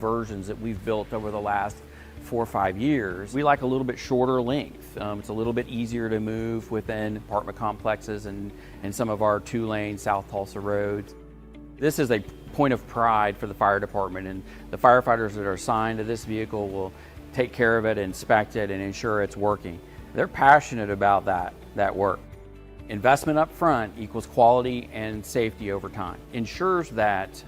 versions that we've built over the last 4 or 5 years. We like a little bit shorter length. It's a little bit easier to move within apartment complexes and some of our 2-lane South Tulsa roads. This is a point of pride for the fire department, and the firefighters that are assigned to this vehicle will take care of it, inspect it, and ensure it's working. They're passionate about that work. Investment up front equals quality and safety over time. Ensures that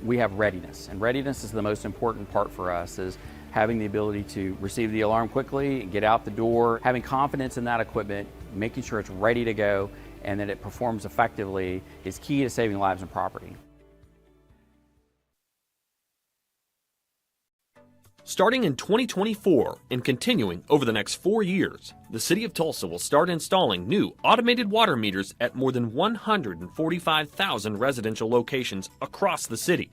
we have readiness, and readiness is the most important part for us, is having the ability to receive the alarm quickly, get out the door, having confidence in that equipment, making sure it's ready to go, and that it performs effectively is key to saving lives and property. Starting in 2024 and continuing over the next 4 years, the City of Tulsa will start installing new automated water meters at more than 145,000 residential locations across the city.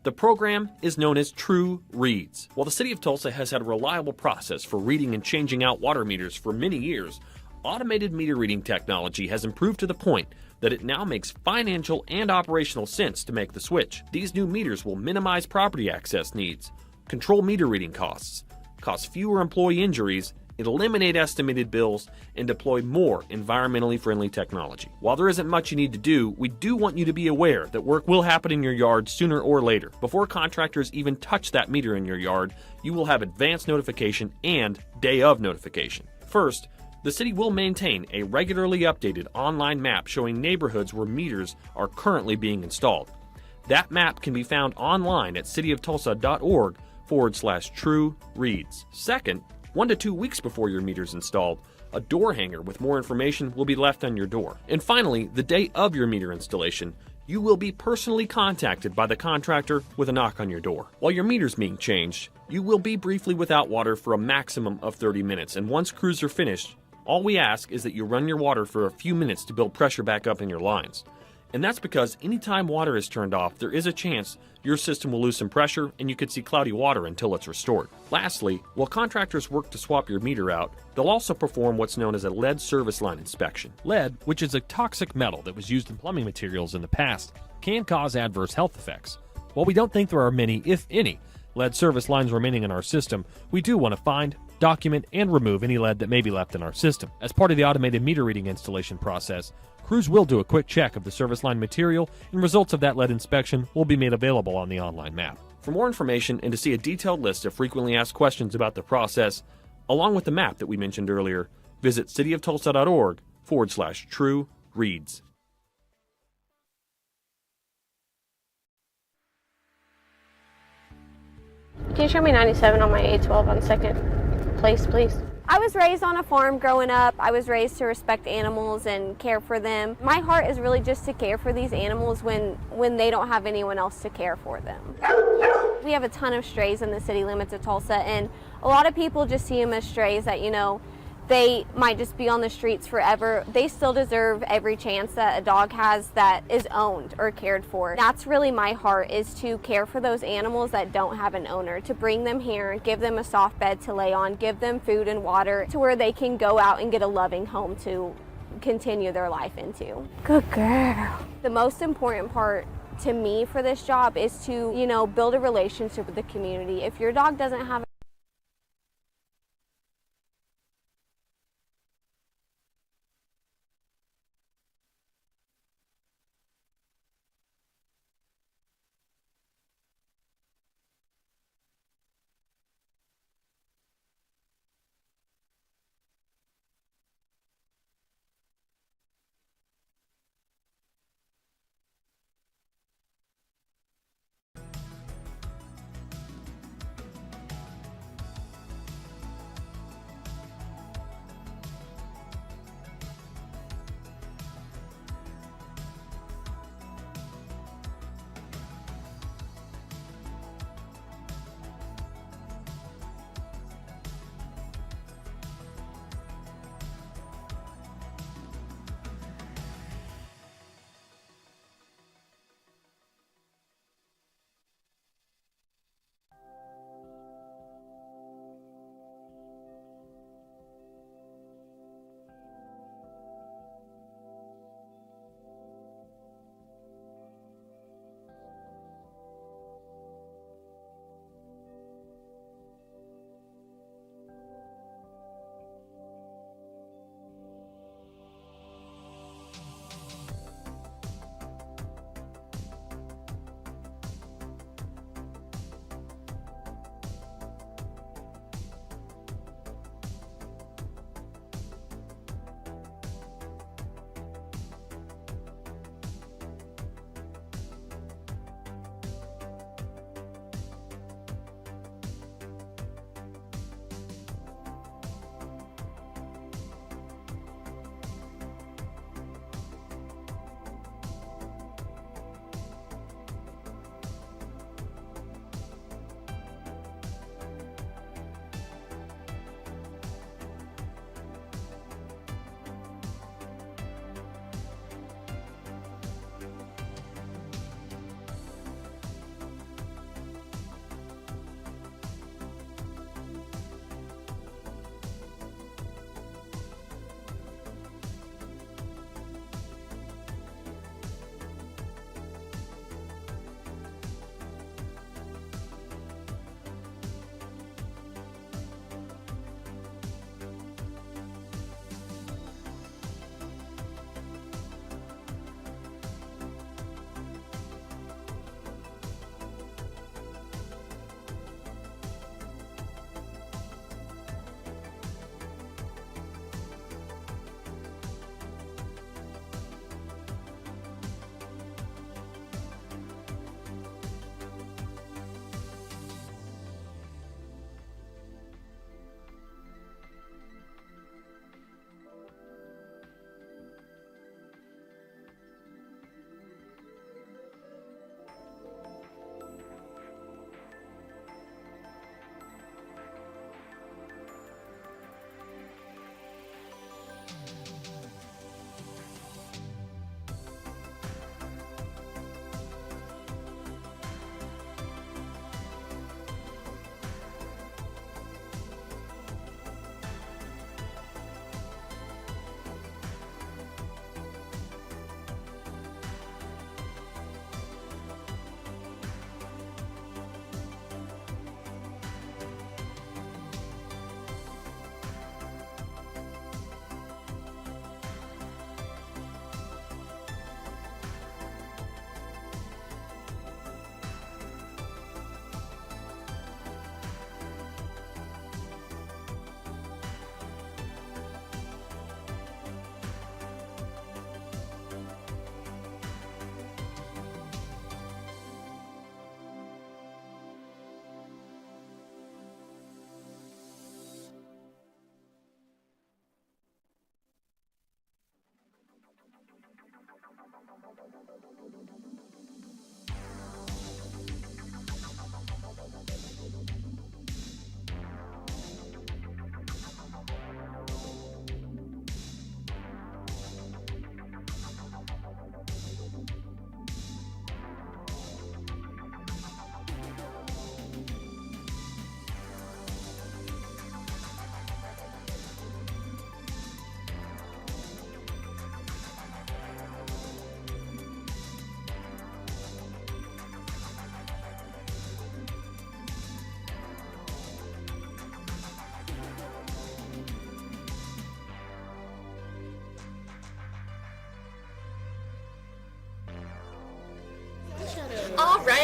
The program is known as True Reads. While the City of Tulsa has had a reliable process for reading and changing out water meters for many years, automated meter reading technology has improved to the point that it now makes financial and operational sense to make the switch. These new meters will minimize property access needs, control meter reading costs, cause fewer employee injuries, eliminate estimated bills, and deploy more environmentally friendly technology. While there isn't much you need to do, we do want you to be aware that work will happen in your yard sooner or later. Before contractors even touch that meter in your yard, you will have advance notification and day of notification. First, the city will maintain a regularly updated online map showing neighborhoods where meters are currently being installed. That map can be found online at cityoftulsa.org/True Reads. Second, 1 to 2 weeks before your meter's installed, a door hanger with more information will be left on your door. And finally, the day of your meter installation, you will be personally contacted by the contractor with a knock on your door. While your meter's being changed, you will be briefly without water for a maximum of 30 minutes, and once crews are finished, all we ask is that you run your water for a few minutes to build pressure back up in your lines. And that's because anytime water is turned off, there is a chance your system will lose some pressure and you could see cloudy water until it's restored. Lastly, while contractors work to swap your meter out, they'll also perform what's known as a lead service line inspection. Lead, which is a toxic metal that was used in plumbing materials in the past, can cause adverse health effects. While we don't think there are many, if any, lead service lines remaining in our system, we do want to find, document, and remove any lead that may be left in our system. As part of the automated meter reading installation process, crews will do a quick check of the service line material, and results of that lead inspection will be made available on the online map. For more information and to see a detailed list of frequently asked questions about the process, along with the map that we mentioned earlier, visit cityoftulsa.org/True Reads. Can you show me 97 on my A12 on second place, please? I was raised on a farm growing up. I was raised to respect animals and care for them. My heart is really just to care for these animals when they don't have anyone else to care for them. We have a ton of strays in the city limits of Tulsa, and a lot of people just see them as strays that, they might just be on the streets forever. They still deserve every chance that a dog has that is owned or cared for. That's really my heart, is to care for those animals that don't have an owner, to bring them here, give them a soft bed to lay on, give them food and water to where they can go out and get a loving home to continue their life into. Good girl. The most important part to me for this job is to, build a relationship with the community. If your dog doesn't have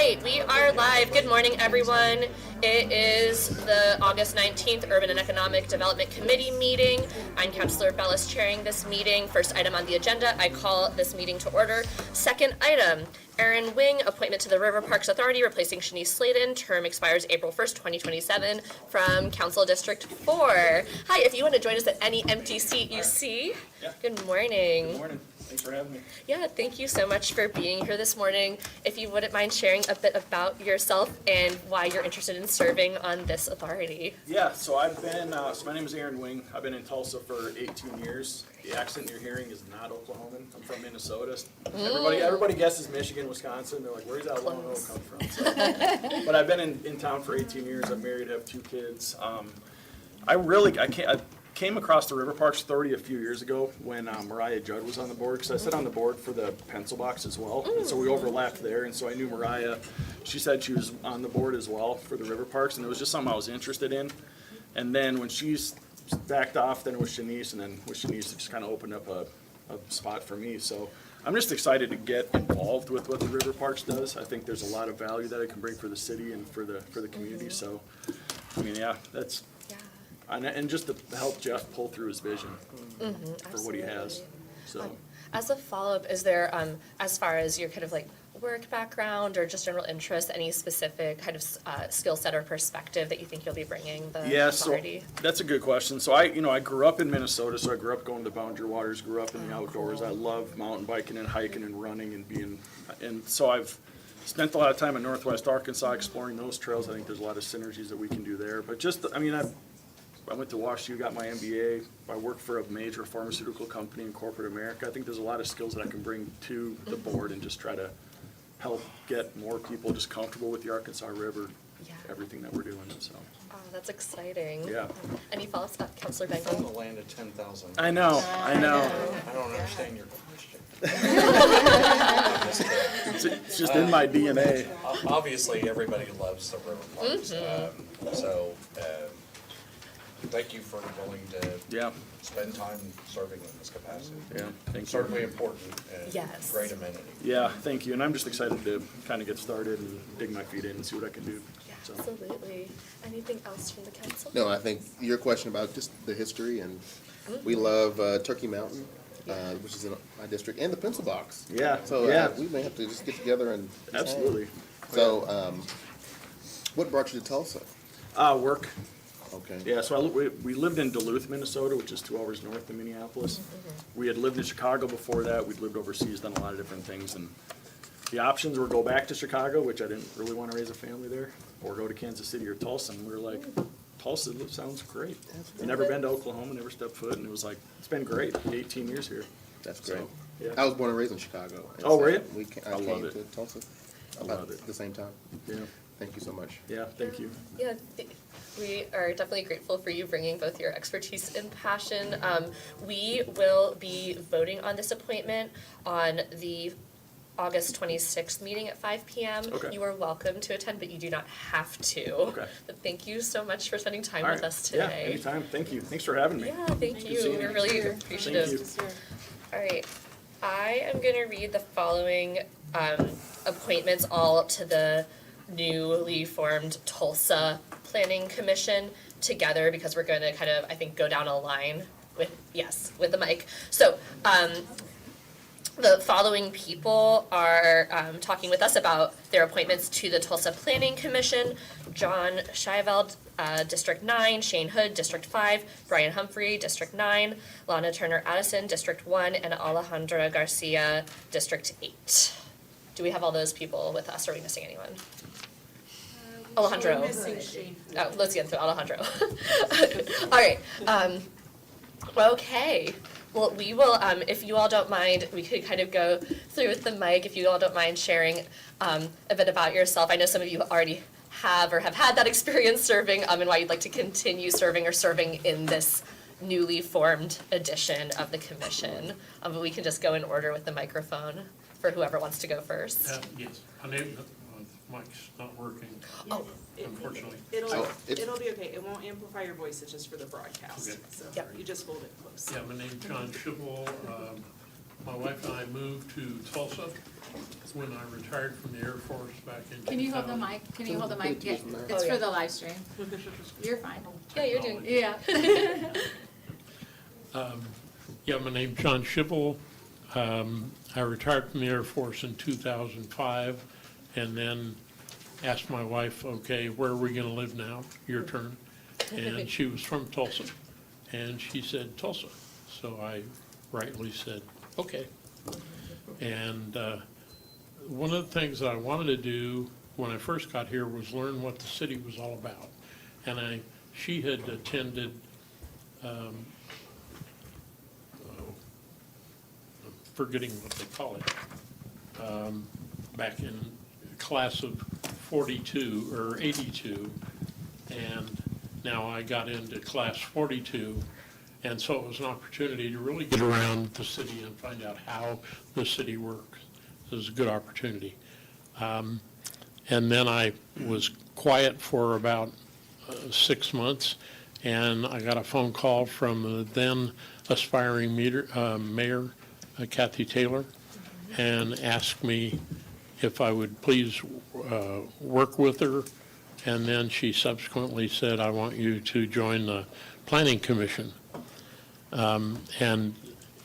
right, we are live. Good morning, everyone. It is the August 19th Urban and Economic Development Committee meeting. I'm Councilor Bellis chairing this meeting. First item on the agenda, I call this meeting to order. Second item, Erin Wing, appointment to the River Parks Authority, replacing Shanice Sladen. Term expires April 1st, 2027 from Council District 4. Hi, if you want to join us at any empty seat you see. Yeah. Good morning. Good morning. Thanks for having me. Yeah, thank you so much for being here this morning. If you wouldn't mind sharing a bit about yourself and why you're interested in serving on this authority. Yeah, so I've been, so my name is Erin Wing. I've been in Tulsa for 18 years. The accent you're hearing is not Oklahoman. I'm from Minnesota. Everybody guesses Michigan, Wisconsin. They're like, where's that long O come from? So, but I've been in town for 18 years. I'm married, have 2 kids. I came across the River Parks Authority a few years ago when Mariah Judd was on the board, because I sit on the board for the pencil box as well, and so we overlapped there, and so I knew Mariah. She said she was on the board as well for the River Parks, and it was just something I was interested in. And then when she's backed off, then it was Shanice, and then with Shanice, it just kind of opened up a spot for me. So I'm just excited to get involved with what the River Parks does. I think there's a lot of value that it can bring for the city and for the community. So, I mean, yeah, that's. And just to help Jeff pull through his vision for what he has. So, as a follow-up, is there, as far as your kind of like work background or just general interest, any specific kind of skill set or perspective that you think you'll be bringing the authority? So that's a good question. So I grew up in Minnesota, so I grew up going to Boundary Waters, grew up in the outdoors. I love mountain biking and hiking and running and so I've spent a lot of time in Northwest Arkansas exploring those trails. I think there's a lot of synergies that we can do there. But just, I went to WashU, got my MBA. I work for a major pharmaceutical company in corporate America. I think there's a lot of skills that I can bring to the board and just try to help get more people just comfortable with the Arkansas River, everything that we're doing. So. Oh, that's exciting. Yeah. Any follow-ups, Councilor From Bengal? the land of 10,000. I know. I don't understand your question. It's just in my DNA. Obviously, everybody loves the river parks. Thank you for willing to spend time serving in this capacity. Yeah, thank you. Certainly important and Yes. great amenity. Yeah, thank you. And I'm just excited to kind of get started and dig my feet in and see what I can do. Yeah, So. absolutely. Anything else from the council? No, I think your question about just the history, and we love Turkey Mountain, which is in my district, and the pencil box. Yeah, So yeah. we may have to just get together and. Absolutely. So, what brought you to Tulsa? Work. Okay. Yeah, so we lived in Duluth, Minnesota, which is 2 hours north of Minneapolis. We had lived in Chicago before that. We'd lived overseas, done a lot of different things, and the options were go back to Chicago, which I didn't really want to raise a family there, or go to Kansas City or Tulsa. And we were like, Tulsa sounds great. Never been to Oklahoma, never stepped foot, and it was like, it's been great. 18 years here. That's great. So, yeah. I was born and raised in Chicago. and Oh, so were you? I I love came it. to Tulsa I about love it. the same time. Yeah, Thank you so much. yeah, thank you. Yeah, we are definitely grateful for you bringing both your expertise and passion. We will be voting on this appointment on the August 26th meeting at 5 p.m. Okay. You are welcome to attend, but you do not have to. Okay. But thank you so much for spending time All with right. us today. Yeah, anytime. Thank you. Thanks for having me. Yeah, thank you. seeing We're you. really appreciative. Thank you. All right, I am gonna read the following appointments all to the newly formed Tulsa Planning Commission together because we're gonna kind of, I think, go down a line with the mic. So, the following people are talking with us about their appointments to the Tulsa Planning Commission. John Scheiveld, District 9, Shane Hood, District 5, Brian Humphrey, District 9, Lana Turner Addison, District 1, and Alejandra Garcia, District 8. Do we have all those people with us? Are we missing anyone? Alejandro. Oh, let's get through Alejandro. All right. Okay. Well, we will, if you all don't mind, we could kind of go through with the mic, if you all don't mind sharing a bit about yourself. I know some of you already have or have had that experience serving, and why you'd like to continue serving or serving in this newly formed edition of the commission. But we can just go in order with the microphone for whoever wants to go first. Yes, my name, mic's not working, Oh, unfortunately. it's- It'll be okay. It won't amplify your voice. It's just for the broadcast. Okay. So Yep. you just hold it close. Yeah, my name's John Schibel, My wife and I moved to Tulsa when I retired from the Air Force back in 2000. Can you hold the mic? Can you hold the mic? Yeah, it's for the live stream. You're fine. Yeah, you're doing. Yeah. Yeah, my name's John Schibel. I retired from the Air Force in 2005 and then asked my wife, okay, where are we going to live now? Your turn. And she was from Tulsa. And she said, Tulsa. So I rightly said, okay. And one of the things that I wanted to do when I first got here was learn what the city was all about. And she had attended, I'm forgetting what they call it, back in class of 42 or 82. And now I got into class 42. And so it was an opportunity to really get around the city and find out how the city works. It was a good opportunity. And then I was quiet for about 6 months, and I got a phone call from the then aspiring mayor, Kathy Taylor, and asked me if I would please work with her. And then she subsequently said, I want you to join the Planning Commission. And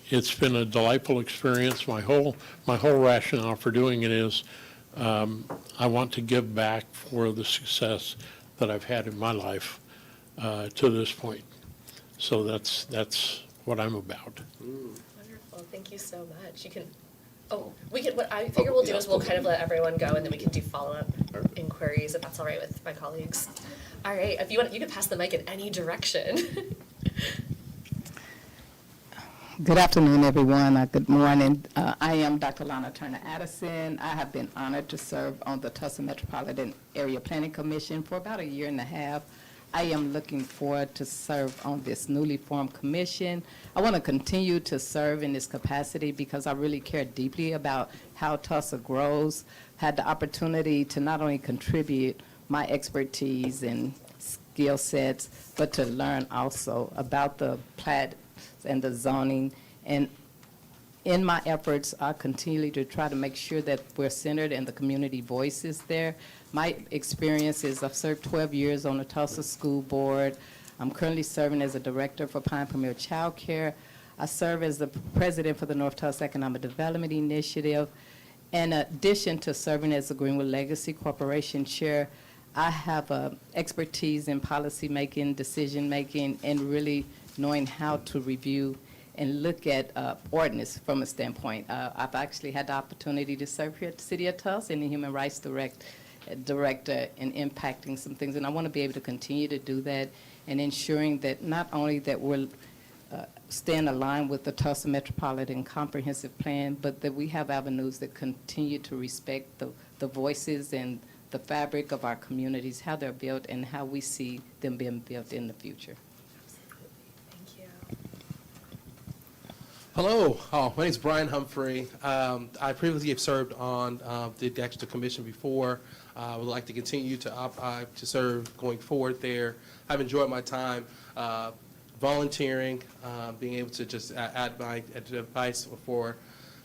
it's been a delightful experience. My whole rationale for doing it is I want to give back for the success that I've had in my life to this point. So that's what I'm about. Wonderful. Thank you so much. You can. Oh, we can. What I figure we'll do is we'll kind of let everyone go, and then we can do follow-up inquiries if that's all right with my colleagues. All right. If you want, you can pass the mic in any direction. Good afternoon, everyone. Good morning. I am Dr. Lana Turner Addison. I have been honored to serve on the Tulsa Metropolitan Area Planning Commission for about a year and a half. I am looking forward to serve on this newly formed commission. I want to continue to serve in this capacity because I really care deeply about how Tulsa grows. Had the opportunity to not only contribute my expertise and skill sets, but to learn also about the plat and the zoning. And in my efforts, I continue to try to make sure that we're centered and the community voice is there. My experience is I've served 12 years on the Tulsa School Board. I'm currently serving as a director for Pine Premier Child Care. I serve as the president for the North Tulsa Economic Development Initiative. In addition to serving as the Greenwood Legacy Corporation chair, I have expertise in policy making, decision making, and really knowing how to review and look at ordinance from a standpoint. I've actually had the opportunity to serve here at the City of Tulsa in the Human Rights Director and impacting some things. And I want to be able to continue to do that and ensuring that not only that we're staying aligned with the Tulsa Metropolitan Comprehensive Plan, but that we have avenues that continue to respect the voices and the fabric of our communities, how they're built, and how we see them being built in the future. Hello, my name is Brian Humphrey. I previously have served on the Executive Commission before. I would like to continue to serve going forward there. I've enjoyed my time volunteering, being able to just add my advice for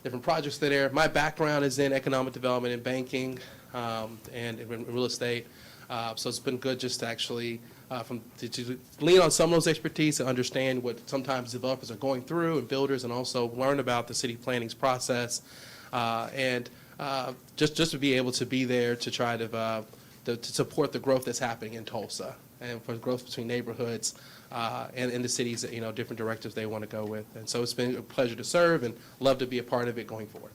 different projects that are there. My background is in economic development and banking and in real estate. So it's been good just to actually to lean on some of those expertise and understand what sometimes developers are going through and builders, and also learn about the city planning's process, and just to be able to be there to try to support the growth that's happening in Tulsa and for growth between neighborhoods and in the cities, different directives they want to go with. And so it's been a pleasure to serve and love to be a part of it going forward.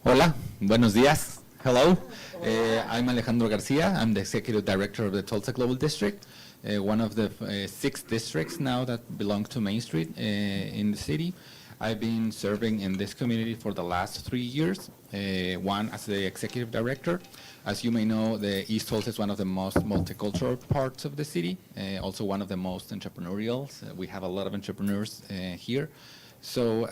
Hola, buenos días. Hello, I'm Alejandro Garcia. I'm the Executive Director of the Tulsa Global District, one of the 6 districts now that belong to Main Street in the city. I've been serving in this community for the last 3 years, one as the Executive Director. As you may know, the East Tulsa is one of the most multicultural parts of the city, also one of the most entrepreneurial. We have a lot of entrepreneurs here. So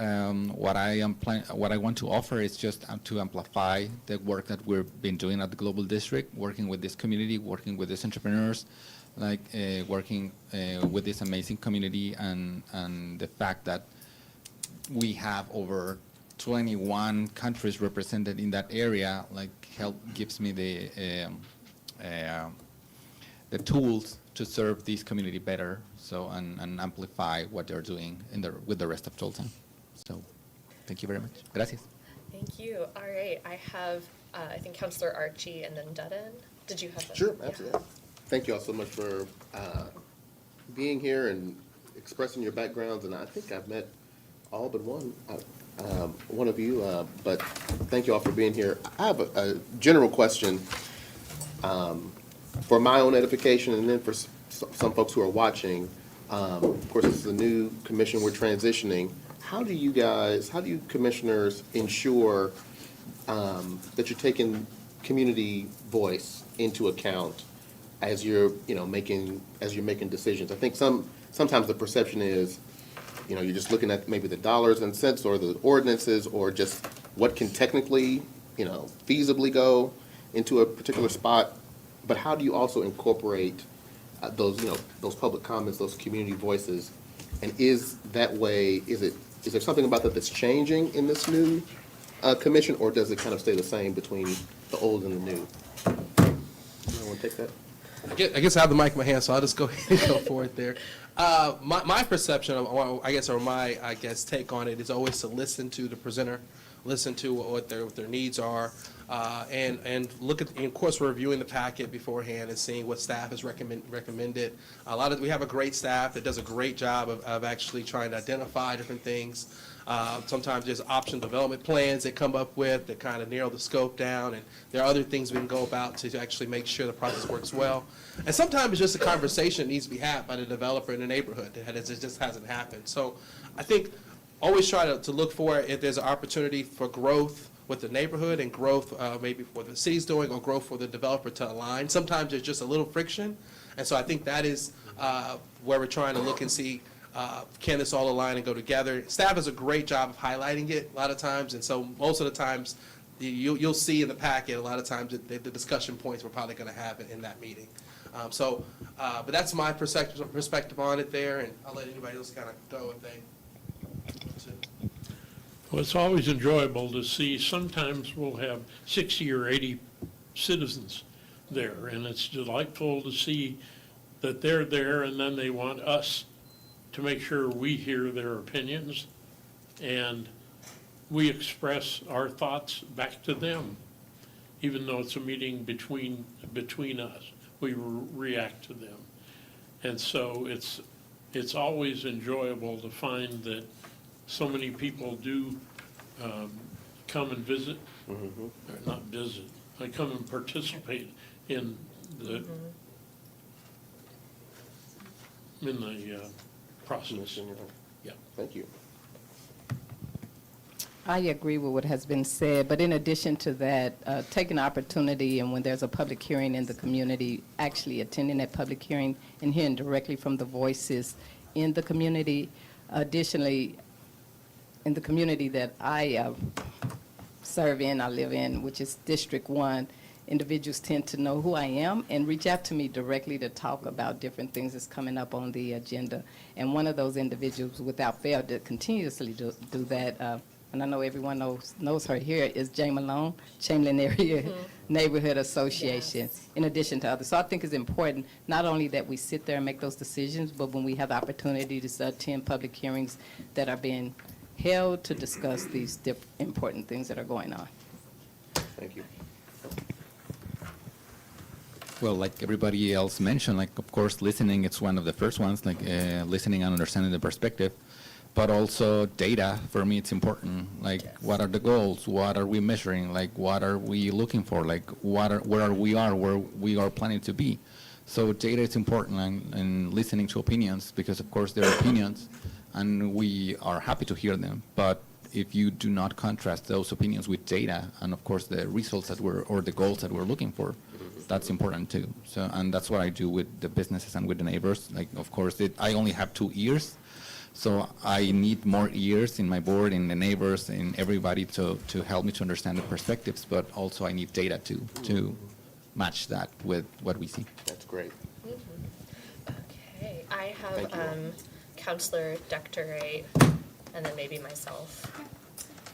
what I want to offer is just to amplify the work that we've been doing at the Global District, working with this community, working with these entrepreneurs, working with this amazing community, and the fact that we have over 21 countries represented in that area, like gives me the tools to serve this community better, so and amplify what they're doing with the rest of Tulsa. So, thank you very much. Gracias. Thank you. All right, I have, I think Councilor Archie and then Dutton. Did you have that? Sure, absolutely. Thank you all so much for being here and expressing your backgrounds, and I think I've met all but one of you, but thank you all for being here. I have a general question for my own edification, and then for some folks who are watching. Of course, this is a new commission we're transitioning. How do you commissioners ensure that you're taking community voice into account as you're making decisions? I think sometimes the perception is, you're just looking at maybe the dollars and cents or the ordinances or just what can technically, feasibly go into a particular spot. But how do you also incorporate those public comments, those community voices? And is there something about that that's changing in this new commission, or does it kind of stay the same between the old and the new? You want to take that? I guess I have the mic in my hand, so I'll just go ahead and go for it there. My perception, or my take on it is always to listen to the presenter, listen to what their needs are, and look at. And of course, we're reviewing the packet beforehand and seeing what staff has recommended. We have a great staff that does a great job of actually trying to identify different things. Sometimes there's option development plans that come up with that kind of narrow the scope down, and there are other things we can go about to actually make sure the process works well. And sometimes it's just a conversation that needs to be had by the developer in the neighborhood. It just hasn't happened. So I think always try to look for if there's an opportunity for growth with the neighborhood and growth maybe for the city's doing or growth for the developer to align. Sometimes there's just a little friction. And so I think that is where we're trying to look and see can this all align and go together. Staff does a great job of highlighting it a lot of times. And so most of the times you'll see in the packet a lot of times the discussion points we're probably going to have in that meeting. But that's my perspective on it there, and I'll let anybody else kind of go if they want to. Well, it's always enjoyable to see. Sometimes we'll have 60 or 80 citizens there, and it's delightful to see that they're there, and then they want us to make sure we hear their opinions, and we express our thoughts back to them, even though it's a meeting between us. We react to them. And so it's always enjoyable to find that so many people do come and visit, or not visit, they come and participate in the process. Yeah. Thank you. I agree with what has been said, but in addition to that, taking the opportunity and when there's a public hearing in the community, actually attending that public hearing and hearing directly from the voices in the community. Additionally, in the community that I serve in, I live in, which is District 1, individuals tend to know who I am and reach out to me directly to talk about different things that's coming up on the agenda. And one of those individuals, without fail, to continuously do that, and I know everyone knows her here, is Jay Malone, Chamberlain Area Neighborhood Association, in addition to others. So I think it's important not only that we sit there and make those decisions, but when we have the opportunity to attend public hearings that are being held to discuss these important things that are going on. Thank you. Well, like everybody else mentioned, like, of course, listening, it's one of the first ones, like listening and understanding the perspective. But also data, for me, it's important. Like, what are the goals? What are we measuring? Like, what are we looking for? Like, where we are planning to be. So data is important, and listening to opinions, because of course there are opinions, and we are happy to hear them. But if you do not contrast those opinions with data, and of course the results or the goals that we're looking for, that's important too. So, and that's what I do with the businesses and with the neighbors. Like, of course, I only have 2 ears. So I need more ears in my board, in the neighbors, in everybody to help me to understand the perspectives, but also I need data to match that with what we see. That's great. Okay, I have Councilor Dectorate and then maybe myself.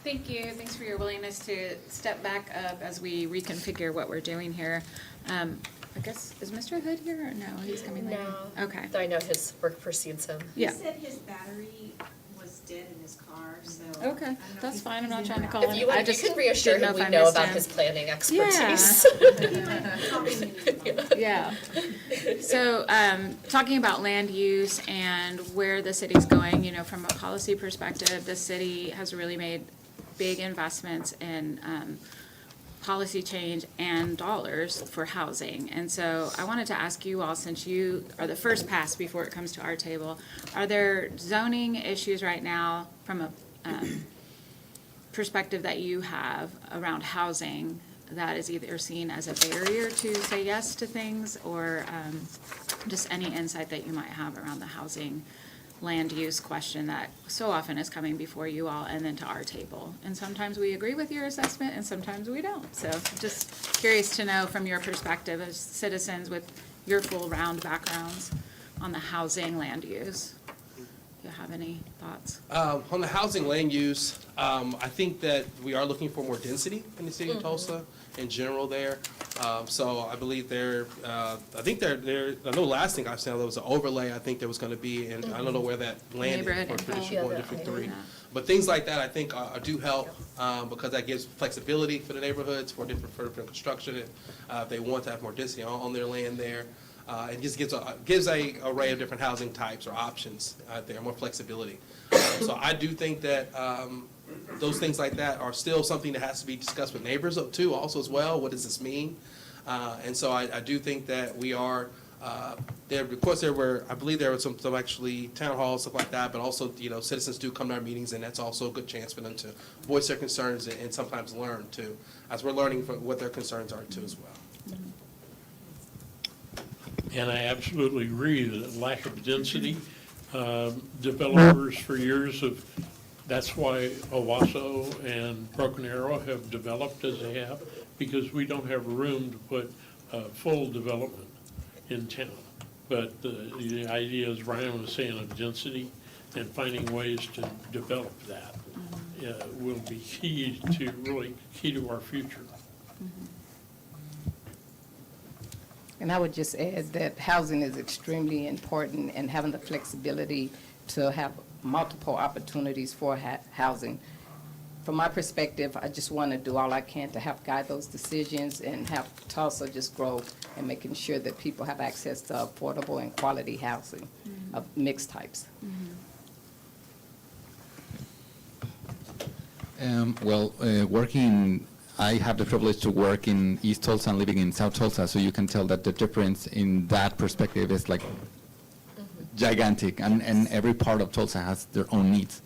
Thank you. Thanks for your willingness to step back up as we reconfigure what we're doing here. I guess, is Mr. Hood here or no? He's coming later? No. Okay. Though I know his work precedes him. Yeah. He said his battery was dead in his car, so. Okay, that's fine. I'm not trying to call If him. you want, I you just can reassure didn't him if we I know missed about him. his planning expertise. Yeah. So, talking about land use and where the city's going, you know, from a policy perspective, the city has really made big investments in policy change and dollars for housing. And so I wanted to ask you all, since you are the first pass before it comes to our table, are there zoning issues right now from a perspective that you have around housing that is either seen as a barrier to say yes to things, or just any insight that you might have around the housing land use question that so often is coming before you all and then to our table? And sometimes we agree with your assessment and sometimes we don't. So just curious to know from your perspective as citizens with your full round backgrounds on the housing land use. Do you have any thoughts? On the housing land use, I think that we are looking for more density in the city of Tulsa in general there. So I believe I know last thing I saw, there was an overlay I think there was going to be, and I don't know where that landed Neighborhood for info. District 1, Yeah, District yeah. 3. But things like that I think do help because that gives flexibility for the neighborhoods for different construction. If they want to have more density on their land there. It just gives a array of different housing types or options out there, more flexibility. So I do think that those things like that are still something that has to be discussed with neighbors too, also as well. What does this mean? And so I do think that we are there. Of course, I believe there were some actually town halls, stuff like that, but also citizens do come to our meetings, and that's also a good chance for them to voice their concerns and sometimes learn too, as we're learning from what their concerns are too as well. And I absolutely agree that lack of density, developers for years that's why Owasso and Broken Arrow have developed as they have, because we don't have room to put full development in town. But the idea, as Ryan was saying, of density and finding ways to develop that will be key to our future. And I would just add that housing is extremely important, and having the flexibility to have multiple opportunities for housing. From my perspective, I just want to do all I can to help guide those decisions and have Tulsa just grow, and making sure that people have access to affordable and quality housing of mixed types. I have the privilege to work in East Tulsa and living in South Tulsa, so you can tell that the difference in that perspective is like gigantic, and every part of Tulsa has their own needs.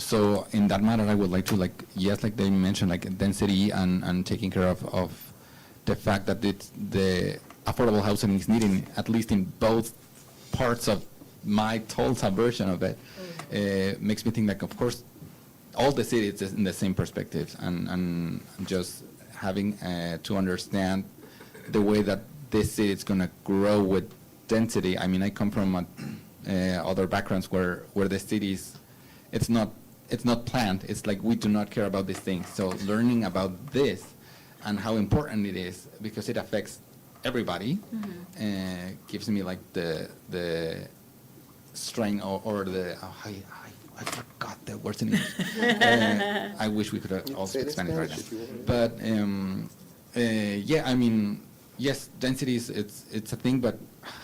So in that matter, I would like to, like they mentioned, like density and taking care of the fact that the affordable housing is needed, at least in both parts of my Tulsa version of it, makes me think like, of course, all the cities is in the same perspectives, and just having to understand the way that this city is going to grow with density. I mean, I come from other backgrounds where the cities, it's not planned. It's like we do not care about these things. So learning about this and how important it is, because it affects everybody, gives me like the strength or the I forgot the words in English. I wish we could also speak Spanish right now. But yeah, I mean, yes, density is it's a thing, but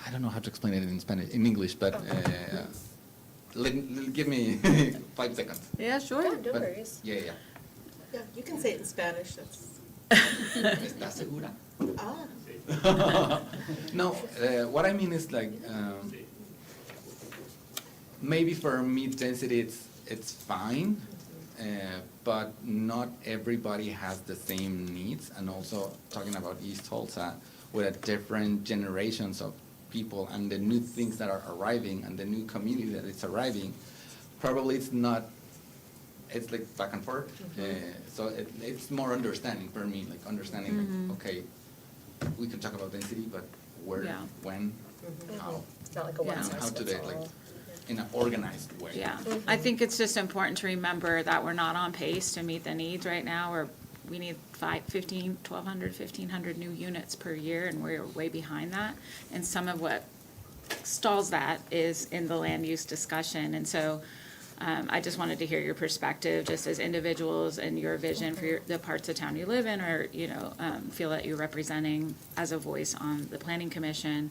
I don't know how to explain it in English. But give me 5 seconds. Yeah, sure. No worries. Yeah. Yeah, you can say it in Spanish. That's. ¿Estás segura? Ah. No, what I mean is like. Maybe for me, density it's fine, but not everybody has the same needs. And also talking about East Tulsa, with a different generations of people and the new things that are arriving and the new community that is arriving, probably it's like back and forth. So it's more understanding for me, like understanding, like, okay, we can talk about density, but where, when, how. It's not like a one size How to fits do it, like, all. in an organized way. Yeah, I think it's just important to remember that we're not on pace to meet the needs right now. We need 1,200 new units per year, and we're way behind that. And some of what stalls that is in the land use discussion. And so I just wanted to hear your perspective, just as individuals, and your vision for the parts of town you live in, or, feel that you're representing as a voice on the planning commission.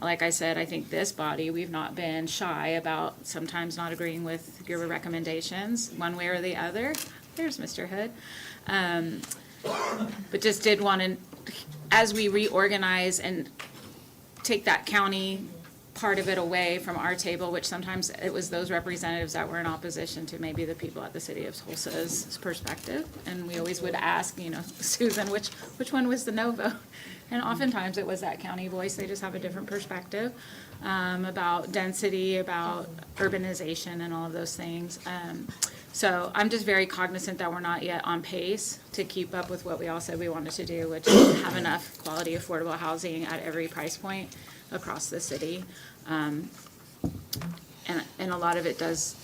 Like I said, I think this body, we've not been shy about sometimes not agreeing with your recommendations, one way or the other. There's Mr. Hood. But just did want to, as we reorganize and take that county part of it away from our table, which sometimes it was those representatives that were in opposition to maybe the people at the city of Tulsa's perspective. And we always would ask, Susan, which one was the no vote? And oftentimes it was that county voice. They just have a different perspective about density, about urbanization, and all of those things. So I'm just very cognizant that we're not yet on pace to keep up with what we all said we wanted to do, which is have enough quality, affordable housing at every price point across the city. And a lot of it does,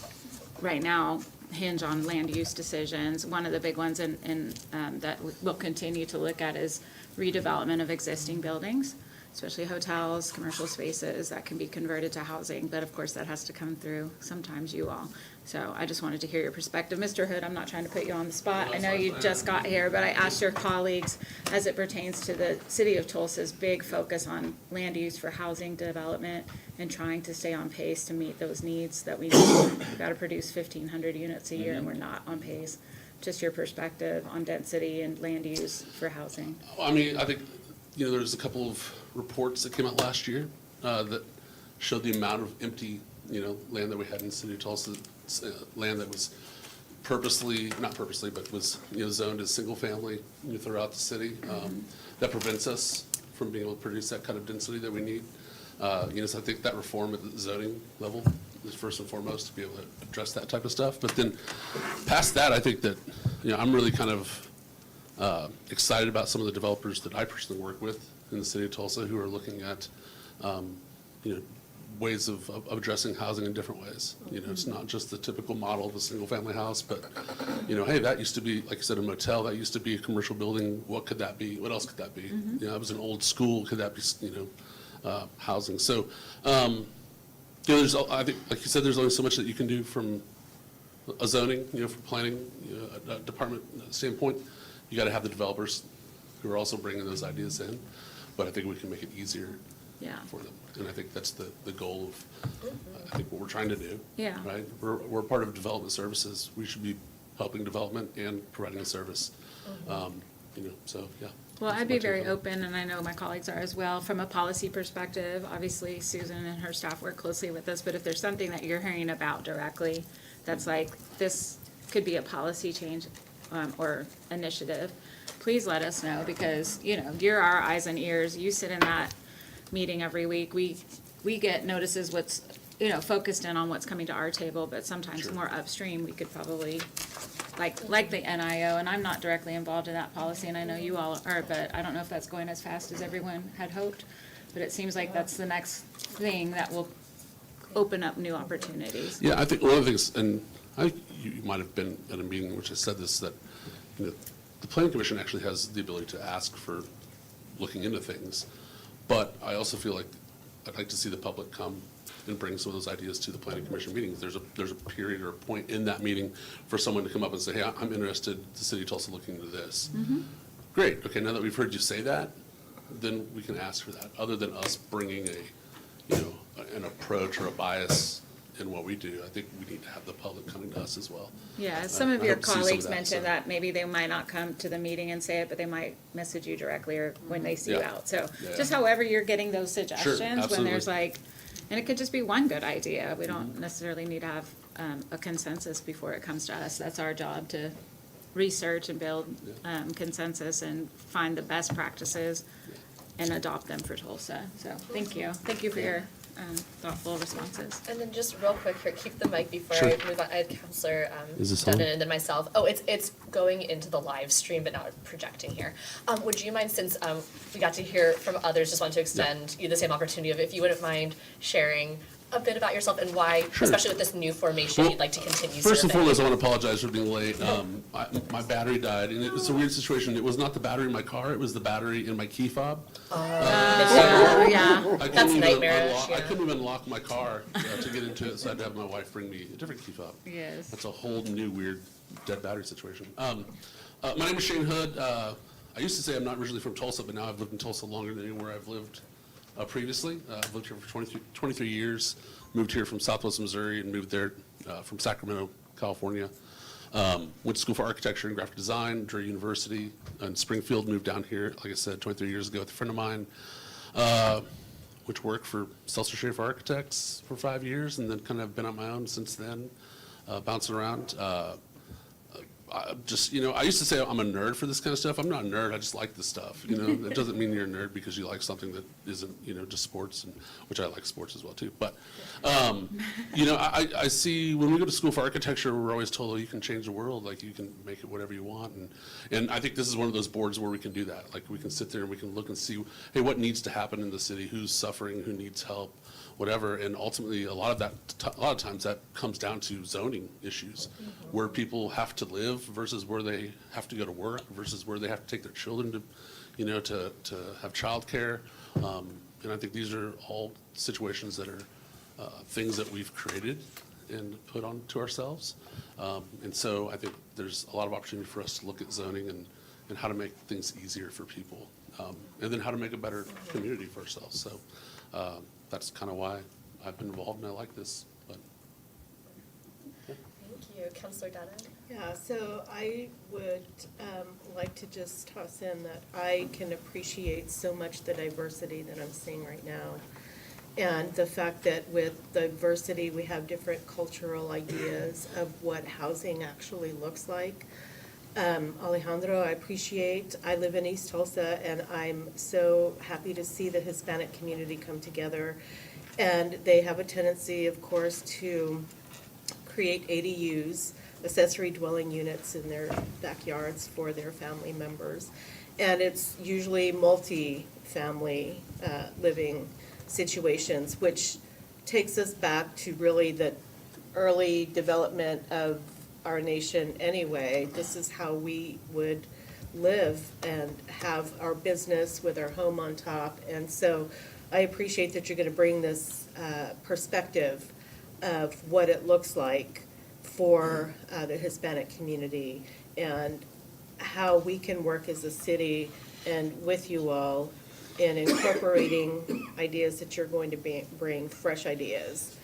right now, hinge on land use decisions. One of the big ones that we'll continue to look at is redevelopment of existing buildings, especially hotels, commercial spaces that can be converted to housing. But of course, that has to come through sometimes you all. So I just wanted to hear your perspective. Mr. Hood, I'm not trying to put you on the spot. I know you just got here, but I asked your colleagues as it pertains to the city of Tulsa's big focus on land use for housing development and trying to stay on pace to meet those needs that we need. We've got to produce 1,500 units a year, and we're not on pace. Just your perspective on density and land use for housing. I mean, I think, there's a couple of reports that came out last year that showed the amount of empty, land that we had in the city of Tulsa, land that was not purposely, but was, zoned as single family throughout the city. That prevents us from being able to produce that kind of density that we need. So I think that reform at the zoning level is first and foremost to be able to address that type of stuff. But then past that, I think that, I'm really kind of excited about some of the developers that I personally work with in the city of Tulsa who are looking at, ways of addressing housing in different ways. It's not just the typical model of a single family house, but, hey, that used to be, like I said, a motel, that used to be a commercial building. What could that be? What else could that be? That was an old school. Could that be, housing? So, there's, I think, like you said, there's only so much that you can do from a zoning, from planning, a department standpoint. You got to have the developers who are also bringing those ideas in, but I think we can make it easier for them. And I think that's the goal of, I think, what we're trying to do. Yeah. Right? We're part of development services. We should be helping development and providing a service. So, yeah. Well, I'd be very open, and I know my colleagues are as well, from a policy perspective. Obviously, Susan and her staff work closely with us, but if there's something that you're hearing about directly that's like, this could be a policy change or initiative, please let us know, because, you're our eyes and ears. You sit in that meeting every week. We get notices what's, focused in on what's coming to our table, but sometimes more upstream, we could probably, like the NIO, and I'm not directly involved in that policy, and I know you all are, but I don't know if that's going as fast as everyone had hoped. But it seems like that's the next thing that will open up new opportunities. Yeah, I think one of the things, and I think you might have been at a meeting in which I said this, that the Planning Commission actually has the ability to ask for looking into things. But I also feel like I'd like to see the public come and bring some of those ideas to the Planning Commission meetings. There's a period or a point in that meeting for someone to come up and say, hey, I'm interested, the city of Tulsa looking into this. Great, okay, now that we've heard you say that, then we can ask for that, other than us bringing an approach or a bias in what we do. I think we need to have the public coming to us as well. Yeah, some of your colleagues mentioned that maybe they might not come to the meeting and say it, but they might message you directly or when they see you out. So just however you're getting those suggestions, when there's and it could just be one good idea. We don't necessarily need to have a consensus before it comes to us. That's our job, to research and build consensus and find the best practices and adopt them for Tulsa. So thank you. Thank you for your thoughtful responses. And then just real quick here, keep the mic before Sure. I move on. I had Counselor Is this Dutton on? and then myself. Oh, it's going into the live stream, but not projecting here. Would you mind, since we got to hear from others, just want to extend you the same opportunity of, if you wouldn't mind sharing a bit about yourself and why, Sure. especially with this new formation, Well, you'd like to continue First and serving? foremost, I want to apologize for being late. My battery died, and it's a weird situation. It was not the battery in my car, it was the battery in my key fob. Yeah. That's nightmarish, I couldn't even lock my car to get into it, so I had to have my wife bring me a different key fob. Yes. That's a whole new weird dead battery situation. My name is Shane Hood. I used to say I'm not originally from Tulsa, but now I've lived in Tulsa longer than anywhere I've lived previously. I've lived here for 23 years, moved here from Southwest Missouri and moved there from Sacramento, California. Went to school for architecture and graphic design, Drury University in Springfield, moved down here, like I said, 23 years ago with a friend of mine. Went to work for Seltzer Schaefer Architects for 5 years, and then kind of been on my own since then, bouncing around. I used to say I'm a nerd for this kind of stuff. I'm not a nerd, I just like this stuff, It doesn't mean you're a nerd because you like something that isn't, just sports, which I like sports as well, too. But, I see when we go to school for architecture, we're always told, oh, you can change the world, like you can make it whatever you want. And I think this is one of those boards where we can do that. Like we can sit there and we can look and see, hey, what needs to happen in the city, who's suffering, who needs help, whatever, and ultimately a lot of times that comes down to zoning issues, where people have to live versus where they have to go to work versus where they have to take their children to have childcare. And I think these are all situations that are things that we've created and put onto ourselves. And so I think there's a lot of opportunity for us to look at zoning and how to make things easier for people, and then how to make a better community for ourselves. So that's kind of why I've been involved and I like this. But Thank you. Councilor Dada? Yeah, so I would like to just toss in that I can appreciate so much the diversity that I'm seeing right now. And the fact that with diversity, we have different cultural ideas of what housing actually looks like. Alejandro, I live in East Tulsa, and I'm so happy to see the Hispanic community come together. And they have a tendency, of course, to create ADUs, accessory dwelling units, in their backyards for their family members. And it's usually multi-family living situations, which takes us back to really the early development of our nation anyway. This is how we would live and have our business with our home on top. And so I appreciate that you're going to bring this perspective of what it looks like for the Hispanic community and how we can work as a city and with you all in incorporating ideas that you're going to bring, fresh ideas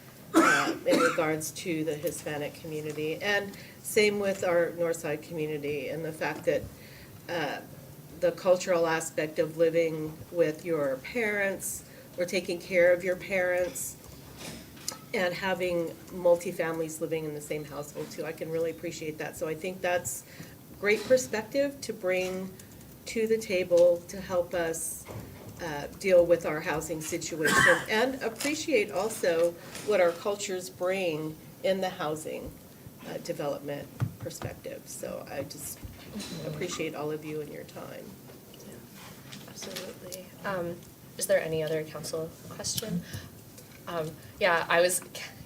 in regards to the Hispanic community. And same with our Northside community and the fact that the cultural aspect of living with your parents or taking care of your parents and having multi-families living in the same household too. I can really appreciate that. So I think that's great perspective to bring to the table to help us deal with our housing situation and appreciate also what our cultures bring in the housing development perspective. So I just appreciate all of you and your time. Absolutely. Is there any other council question?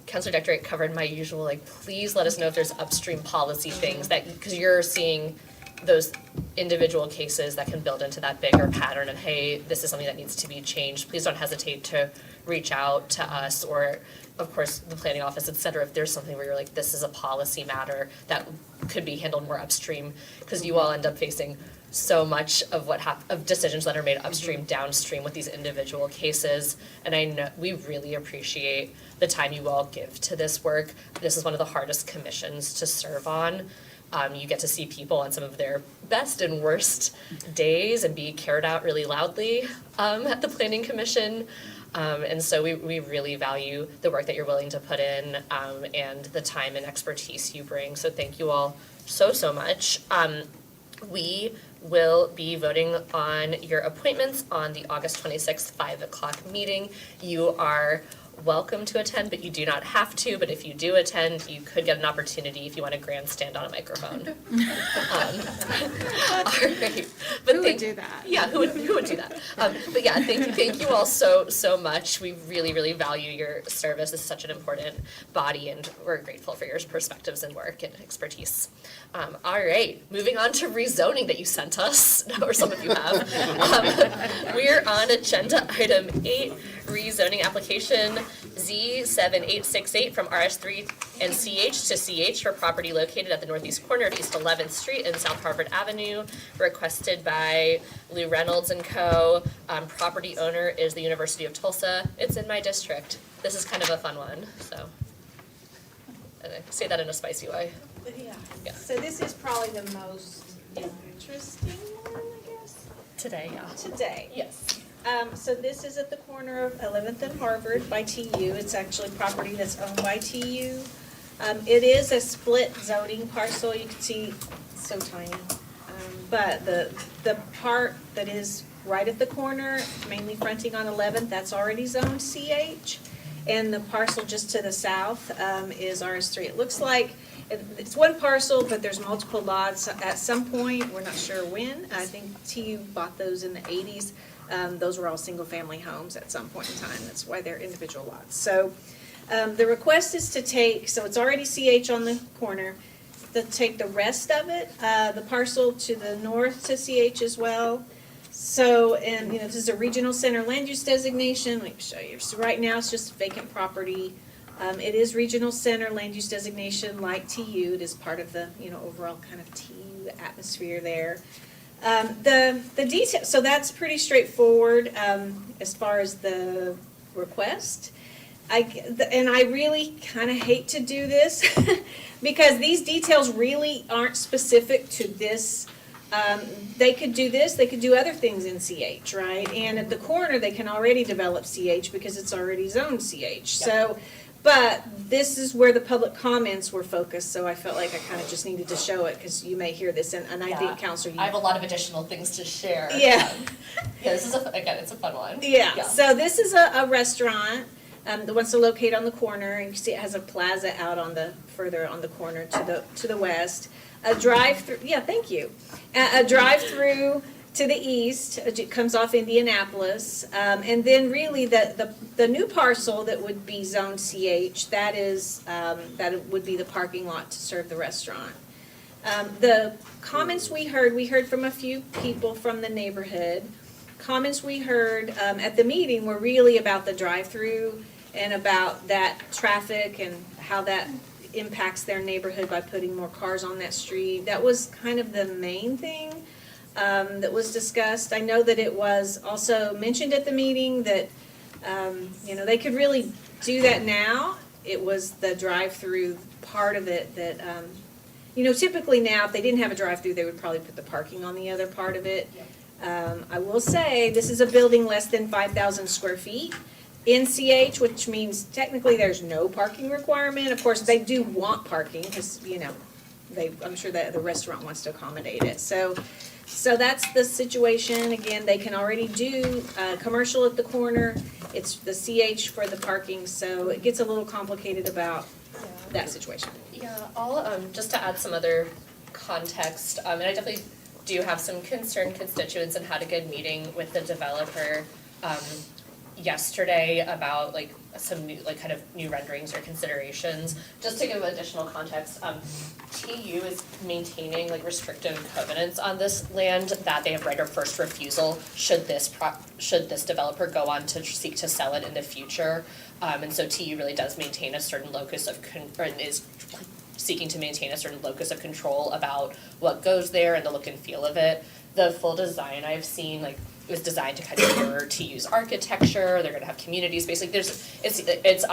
Councilor Deck covered my usual, please let us know if there's upstream policy things because you're seeing those individual cases that can build into that bigger pattern of, hey, this is something that needs to be changed. Please don't hesitate to reach out to us or, of course, the planning office, et cetera, if there's something where you're like, this is a policy matter that could be handled more upstream, because you all end up facing so much of of decisions that are made upstream, downstream with these individual cases. And I know we really appreciate the time you all give to this work. This is one of the hardest commissions to serve on. You get to see people on some of their best and worst days and be carried out really loudly at the Planning Commission. And so we really value the work that you're willing to put in and the time and expertise you bring. So thank you all so much. We will be voting on your appointments on the August 26th, 5 o'clock meeting. You are welcome to attend, but you do not have to. But if you do attend, you could get an opportunity if you want to grandstand on a microphone. All right. But Who would do that? Yeah, who would do that? But yeah, thank you all so much. We really value your service. This is such an important body, and we're grateful for your perspectives and work and expertise. All right, moving on to rezoning that you sent us, or some of you have. We're on agenda item 8, rezoning application Z7868 from RS3 and CH to CH for property located at the northeast corner of East 11th Street and South Harvard Avenue, requested by Lou Reynolds and Co. Property owner is the University of Tulsa. It's in my district. This is kind of a fun one, so. And I say that in a spicy way. Yeah. So this is probably the most interesting one, I guess. Today, yeah. Today. Yes. So this is at the corner of 11th and Harvard by TU. It's actually property that's owned by TU. It is a split zoning parcel. You can see it's so tiny. But the part that is right at the corner, mainly fronting on 11th, that's already zoned CH. And the parcel just to the south is RS3. It looks like it's one parcel, but there's multiple lots. At some point, we're not sure when, I think TU bought those in the 80s. Those were all single-family homes at some point in time. That's why they're individual lots. So the request is to take, so it's already CH on the corner, to take the rest of it, the parcel to the north to CH as well. So, and this is a regional center land use designation. Let me show you. So right now it's just vacant property. It is regional center land use designation like TU. It is part of the overall kind of TU atmosphere there. The detail, so that's pretty straightforward as far as the request. And I really kind of hate to do this because these details really aren't specific to this. They could do this, they could do other things in CH, right? And at the corner, they can already develop CH because it's already zoned CH. So, but this is where the public comments were focused, so I felt like I kind of just needed to show it because you may hear this, and I think, Counselor, I have a lot of additional things to share. Yeah. Yeah, this is, again, it's a fun one. Yeah, so this is a restaurant that wants to locate on the corner, and you see it has a plaza out on the, further on the corner to the west. A drive-through, yeah, thank you. A drive-through to the east, it comes off Indianapolis, and then really the new parcel that would be zoned CH, that is, that would be the parking lot to serve the restaurant. The comments we heard from a few people from the neighborhood. Comments we heard at the meeting were really about the drive-through and about that traffic and how that impacts their neighborhood by putting more cars on that street. That was kind of the main thing that was discussed. I know that it was also mentioned at the meeting that, they could really do that now. It was the drive-through part of it that, typically now, if they didn't have a drive-through, they would probably put the parking on the other part of it. I will say, this is a building less than 5,000 square feet in CH, which means technically there's no parking requirement. Of course, they do want parking because, I'm sure that the restaurant wants to accommodate it. So that's the situation. Again, they can already do commercial at the corner. It's the CH for the parking, so it gets a little complicated about that situation. Yeah, I'll, just to add some other context, and I definitely do have some concerned constituents and had a good meeting with the developer yesterday about some new kind of new renderings or considerations. Just to give additional context, TU is maintaining restrictive covenants on this land that they have right of first refusal should this developer go on to seek to sell it in the future. And so TU really does maintain a certain locus of is seeking to maintain a certain locus of control about what goes there and the look and feel of it. The full design I've seen, was designed to kind of mirror TU's architecture. They're going to have community space. It's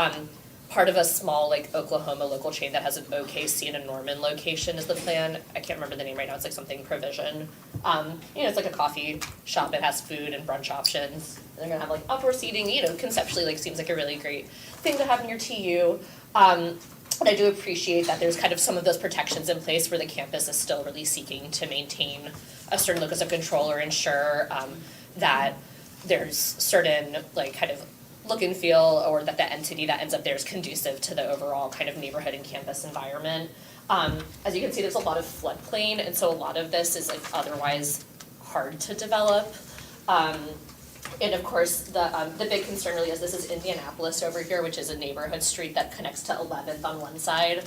part of a small Oklahoma local chain that has an OKC and a Norman location is the plan. I can't remember the name right now. It's something Provision. It's like a coffee shop. It has food and brunch options. And they're going to have outdoor seating. Conceptually seems like a really great thing to have in your TU. I do appreciate that there's kind of some of those protections in place where the campus is still really seeking to maintain a certain locus of control or ensure that there's certain kind of look and feel, or that the entity that ends up there is conducive to the overall kind of neighborhood and campus environment. As you can see, there's a lot of floodplain, and so a lot of this is like otherwise hard to develop. And of course, the big concern really is this is Indianapolis over here, which is a neighborhood street that connects to 11th on one side,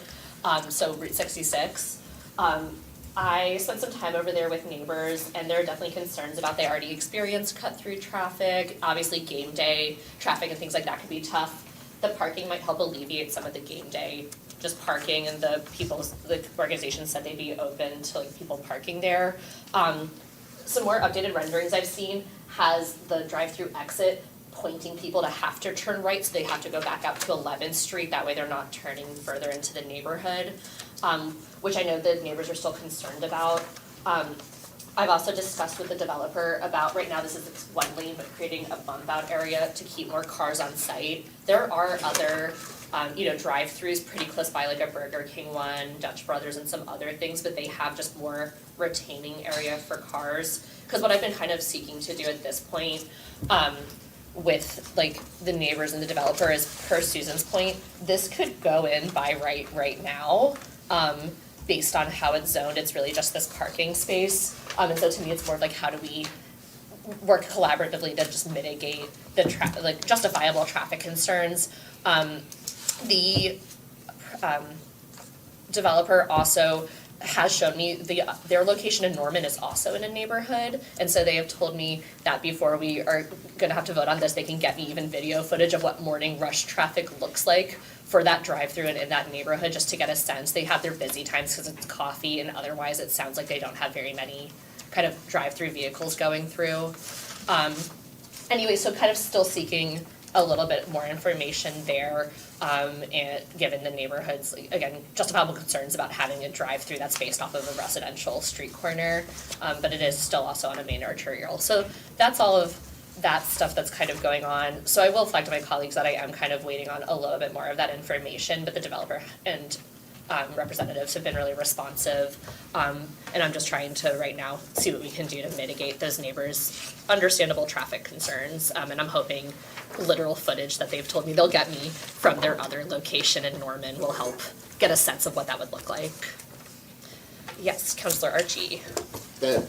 so Route 66. I spent some time over there with neighbors, and there are definitely concerns about they already experienced cut-through traffic. Obviously, game day traffic and things like that could be tough. The parking might help alleviate some of the game day, just parking, and the organization said they'd be open to like people parking there. Some more updated renderings I've seen has the drive-through exit pointing people to have to turn right, so they have to go back out to 11th Street. That way they're not turning further into the neighborhood, which I know the neighbors are still concerned about. I've also discussed with the developer about, right now this is one lane, but creating a bump out area to keep more cars on site. There are other drive-throughs pretty close by, like a Burger King one, Dutch Brothers, and some other things, but they have just more retaining area for cars. Because what I've been kind of seeking to do at this point, with like the neighbors and the developer is, per Susan's point, this could go in by right now. Based on how it's zoned, it's really just this parking space. And so to me, it's more of like, how do we work collaboratively to just mitigate the justifiable traffic concerns. The developer also has shown me their location in Norman is also in a neighborhood, and so they have told me that before we are gonna have to vote on this, they can get me even video footage of what morning rush traffic looks like for that drive-through and in that neighborhood, just to get a sense. They have their busy times because it's coffee, and otherwise it sounds like they don't have very many kind of drive-through vehicles going through. Anyway, so kind of still seeking a little bit more information there, and given the neighborhood's, again, justifiable concerns about having a drive-through that's based off of a residential street corner, but it is still also on a main arterial. So that's all of that stuff that's kind of going on. So I will flag to my colleagues that I am kind of waiting on a little bit more of that information, but the developer and representatives have been really responsive, and I'm just trying to right now see what we can do to mitigate those neighbors' understandable traffic concerns, and I'm hoping literal footage that they've told me they'll get me from their other location in Norman will help get a sense of what that would look like. Yes, Councilor Archie. That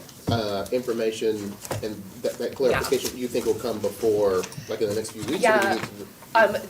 information and that clarification, you think will come before, like in the next few weeks? Yeah.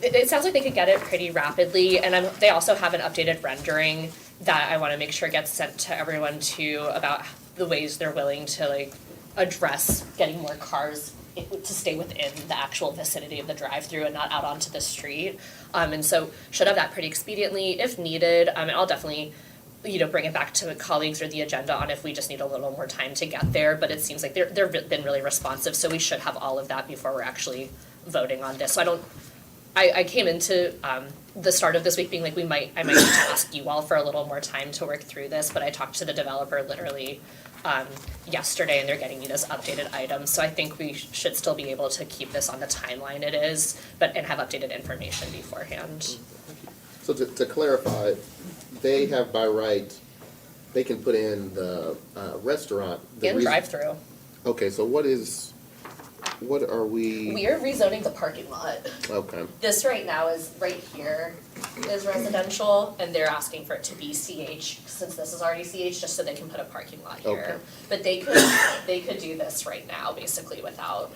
It sounds like they could get it pretty rapidly, and they also have an updated rendering that I want to make sure gets sent to everyone too, about the ways they're willing to like address getting more cars to stay within the actual vicinity of the drive-through and not out onto the street. And so should have that pretty expediently if needed. And I'll definitely bring it back to colleagues or the agenda on if we just need a little more time to get there. But it seems like they've been really responsive, so we should have all of that before we're actually voting on this. So I came into the start of this week being like I might need to ask you all for a little more time to work through this, but I talked to the developer literally yesterday, and they're getting me those updated items. So I think we should still be able to keep this on the timeline it is, and have updated information beforehand. So to clarify, they have by right, they can put in the restaurant. And drive-through. Okay, so what are we? We are rezoning the parking lot. Okay. This right now is right here is residential, and they're asking for it to be CH, since this is already CH, just so they can put a parking lot here. Okay. But they could do this right now, basically, without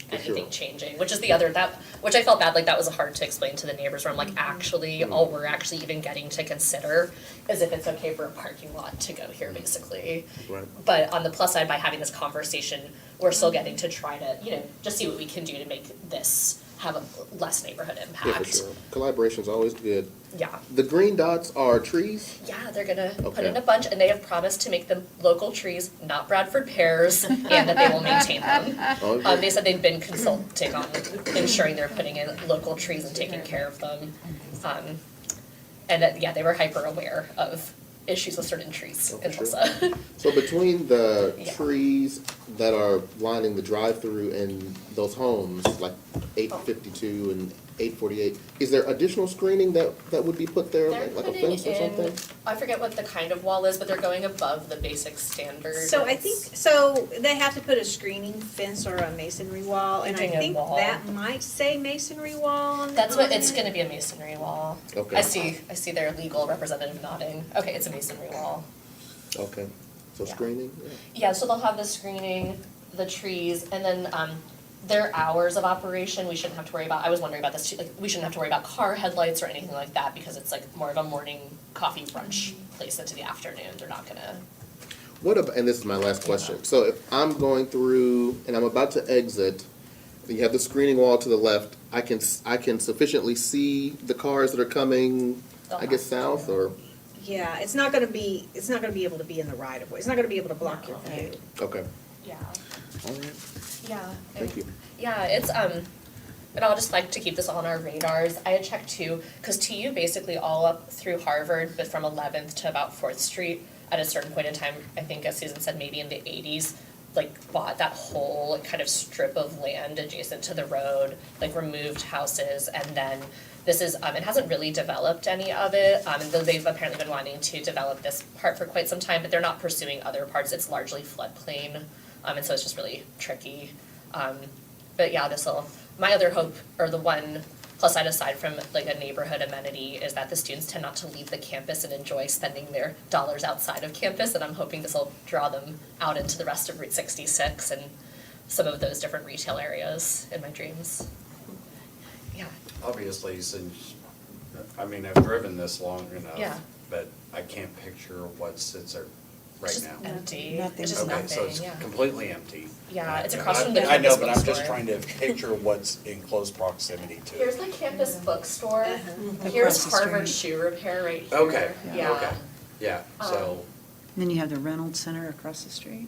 anything changing, which is which I felt bad, like that was hard to explain to the neighbors, where I'm like, actually, all we're actually even getting to consider is if it's okay for a parking lot to go here, basically. Right. But on the plus side, by having this conversation, we're still getting to try to, just see what we can do to make this have a less neighborhood impact. Yeah, for sure. Collaboration's always good. Yeah. The green dots are trees? Yeah, they're gonna put in a bunch, and they have promised to make them local trees, not Bradford pears, and that they will maintain them. Okay. They said they've been consulting on ensuring they're putting in local trees and taking care of them. And that, they were hyper aware of issues with certain trees in Tulsa. So between the trees that are lining the drive-through in those homes, like 852 and 848, is there additional screening that would be put there, They're like a putting fence or something? in, I forget what the kind of wall is, but they're going above the basic standard. So I think, so they have to put a screening fence or a masonry wall, and I Doing a think wall. that might say masonry wall on That's what, on it's it. gonna be a masonry wall. Okay. I see their legal representative nodding. Okay, it's a masonry wall. Okay, so Yeah. screening? Yeah, so they'll have the screening, the trees, and then, their hours of operation, we shouldn't have to worry about, I was wondering about this too, like, we shouldn't have to worry about car headlights or anything like that, because it's like more of a morning coffee brunch place into the afternoon, they're not gonna. What about, and this is my last question, so if I'm going through and I'm about to exit, you have the screening wall to the left, I can sufficiently see the cars that are coming, I guess, south, or? Yeah, it's not gonna be able to be in the right of way, it's not gonna be able to block your view. Okay, Yeah. all right, Yeah. thank you. Yeah, it's, and I'll just like to keep this on our radars. I had checked too, because TU basically all up through Harvard, but from 11th to about 4th Street, at a certain point in time, I think as Susan said, maybe in the 80s, like bought that whole kind of strip of land adjacent to the road, like removed houses, and then this is, it hasn't really developed any of it, and though they've apparently been wanting to develop this part for quite some time, but they're not pursuing other parts, it's largely floodplain, and so it's just really tricky. But yeah, my other hope, or the one plus side aside from like a neighborhood amenity, is that the students tend not to leave the campus and enjoy spending their dollars outside of campus, and I'm hoping this will draw them out into the rest of Route 66 and some of those different retail areas in my dreams. Yeah. Obviously, since, I mean, I've driven this long enough. Yeah. But I can't picture what sits there It's right just now. empty. It's just nothing, Okay, so it's yeah. completely empty. Yeah, it's across from the I know, campus but I'm just bookstore. trying to picture what's in close proximity to Here's it. the campus bookstore. Across Here's the Harvard street. Shoe Repair right here. Okay, Yeah. okay, yeah, so, Then you have the Reynolds Center across the street.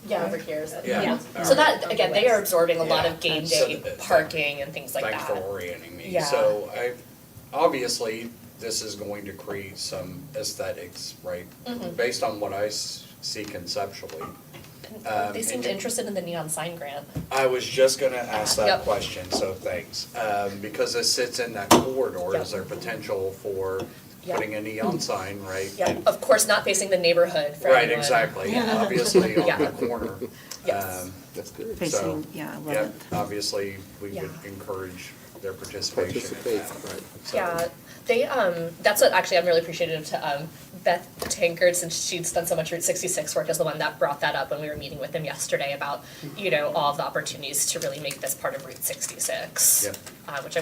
Yeah, over here. Yeah. So that, again, they are absorbing a lot of Yeah. game So day th- parking and things like that. thanks for orienting me. Yeah. So obviously, this is going to create some aesthetics, right? Mhm. Based on what I see conceptually. They seemed interested in the neon sign grant. I was just gonna ask that Yep. question, so thanks. Because it sits in that corridor, Yep. is there potential for Yep. putting a neon sign, right? Yeah, of course, not facing the neighborhood for Right, anyone. exactly, obviously on Yeah. the corner. Yes. That's good. Facing, yeah, 11th. Obviously, we Yeah. would encourage their participation in Participate, that. right. So- Yeah, they, that's what actually I'm really appreciative to, Beth Tankard, since she'd done so much Route 66 work, is the one that brought that up when we were meeting with them yesterday about, all of the opportunities to really make this part of Route 66. Yep. Which